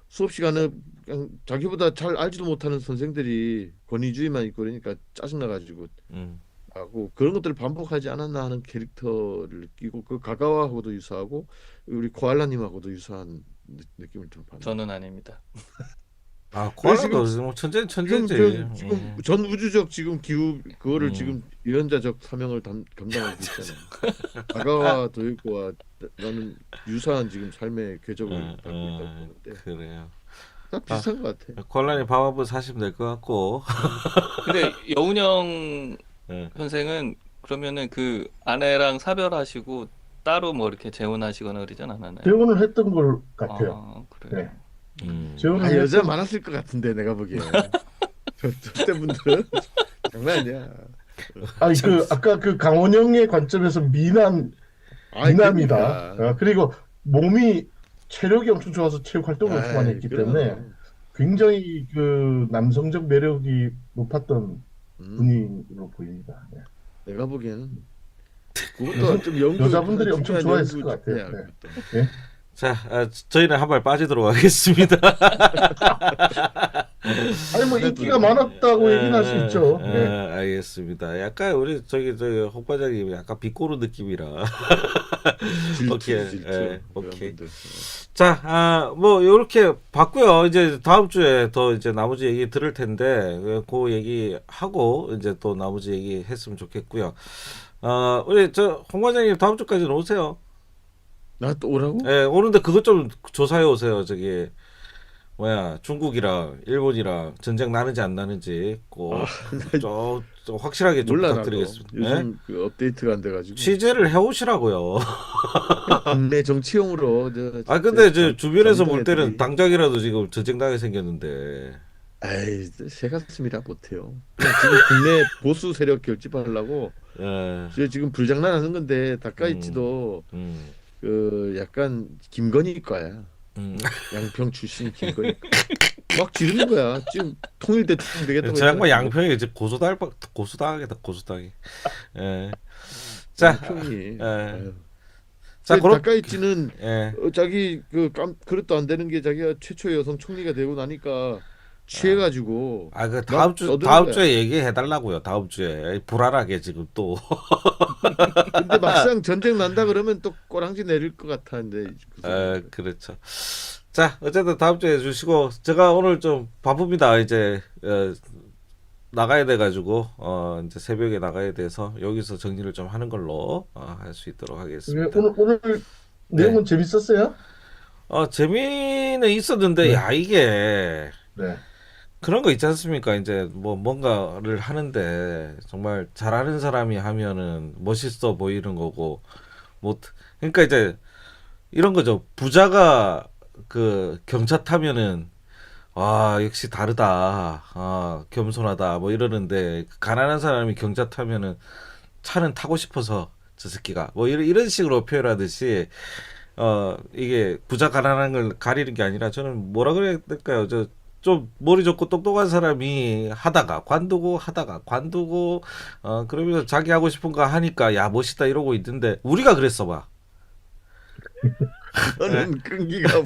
수업 시간에 그냥 자기보다 잘 알지도 못하는 선생들이 권위주의만 있고 그러니까 짜증나가지고 하고 그런 것들을 반복하지 않았나 하는 캐릭터를 느끼고 그 가가와하고도 유사하고 우리 코알라님하고도 유사한 느낌을 좀 받는. 저는 아닙니다. 아, 코알라도 뭐 천재지. 지금 전 우주적 지금 기후 그거를 지금 유연자적 사명을 감당하고 있잖아요. 가가와 도요코와 나는 유사한 지금 삶의 궤적을 밟고 있다고 보는데 그래요. 다 비슷한 것 같아. 콜라니 밥 한번 사시면 될 것 같고. 근데 여운형 선생은 그러면은 그 아내랑 사별하시고 따로 뭐 이렇게 재혼하시거나 그러진 않았나요? 재혼을 했던 걸 같아요. 아, 그래요. 네. 아, 여자 많았을 것 같은데 내가 보기에 저때 분들은 장난 아니야. 아니 그 아까 그 강원영의 관점에서 미남이다. 그러니까. 그리고 몸이 체력이 엄청 좋아서 체육 활동을 엄청 많이 했기 때문에 굉장히 그 남성적 매력이 높았던 분으로 보입니다. 네. 내가 보기에는 그것도 좀 연구 여자분들이 엄청 좋아했을 것 같아요. 네. 자, 저희는 한 발 빠지도록 하겠습니다. 아니 뭐 인기가 많았다고 얘기는 할 수 있죠. 네. 알겠습니다. 약간 우리 저기 홍 과장님 약간 비꼬르 느낌이라. 오케이. 자, 뭐 요렇게 봤고요. 이제 다음 주에 더 이제 나머지 얘기 들을 텐데 그 얘기 하고 이제 또 나머지 얘기 했으면 좋겠고요. 우리 홍 과장님 다음 주까지는 오세요. 나 또 오라고? 예, 오는데 그것 좀 조사해 오세요. 저기 뭐야 중국이랑 일본이랑 전쟁 나는지 안 나는지 좀 확실하게 좀 몰라, 부탁드리겠습니다. 요즘 그 업데이트가 안 돼가지고 취재를 해오시라고요. 국내 정치용으로 근데 저 주변에서 볼 때는 당장이라도 지금 전쟁 나게 생겼는데. 에이 새가슴이라 못해요. 지금 국내 보수 세력 결집하려고 지금 불장난하는 건데 다카이치도 그 약간 김건희과야. 양평 출신 김건희 막 지르는 거야. 지금 통일 대통령 되겠다고. 저 양반 양평이 이제 고소당하겠다. 예. 자, 양평이. 자, 다카이치는 자기 그릇도 안 되는 게 자기가 최초의 여성 총리가 되고 나니까 취해가지고. 그 다음 주에 얘기해 달라고요. 다음 주에 불안하게 지금 또. 근데 막상 전쟁 난다 그러면 또 꼬랑지 내릴 것 같았는데. 그렇죠. 자, 어쨌든 다음 주에 해주시고 제가 오늘 좀 바쁩니다. 이제 나가야 돼가지고 이제 새벽에 나가야 돼서 여기서 정리를 좀 하는 걸로 할 수 있도록 하겠습니다. 오늘 내용은 재밌었어요? 재미는 있었는데 이게. 네. 그런 거 있지 않습니까? 이제 뭐 뭔가를 하는데 정말 잘하는 사람이 하면은 멋있어 보이는 거고 그러니까 이제 이런 거죠. 부자가 그 경차 타면은 역시 다르다. 겸손하다. 뭐 이러는데 가난한 사람이 경차 타면은 차는 타고 싶어서 저 새끼가 뭐 이런 식으로 표현하듯이 이게 부자 가난한 걸 가리는 게 아니라 저는 뭐라 그래야 될까요? 좀 머리 좋고 똑똑한 사람이 하다가 관두고 그러면서 자기 하고 싶은 거 하니까 야 멋있다 이러고 있는데 우리가 그랬어 봐. 너는 끈기가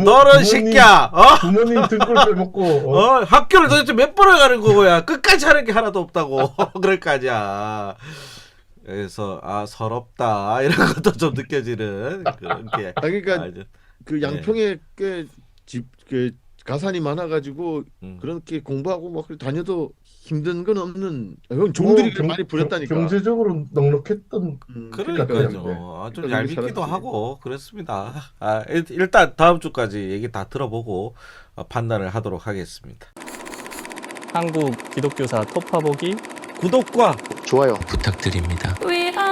너는 새끼야 부모님 등골 빼먹고 학교를 도대체 몇 번을 가는 거야. 끝까지 하는 게 하나도 없다고. 그럴 거 아니야. 그래서 서럽다 이런 것도 좀 느껴지는 그런 게. 그러니까 그 양평에 꽤 가산이 많아가지고 그렇게 공부하고 막 다녀도 힘든 건 없는 형 종들이 경- 많이 부렸다니까. 경제적으로 넉넉했던 그러니까요. 좀 그러니까 얄밉기도 살았지. 하고 그랬습니다. 일단 다음 주까지 얘기 다 들어보고 판단을 하도록 하겠습니다. 한국 기독교사 톱파보기 구독과 좋아요. 부탁드립니다. We are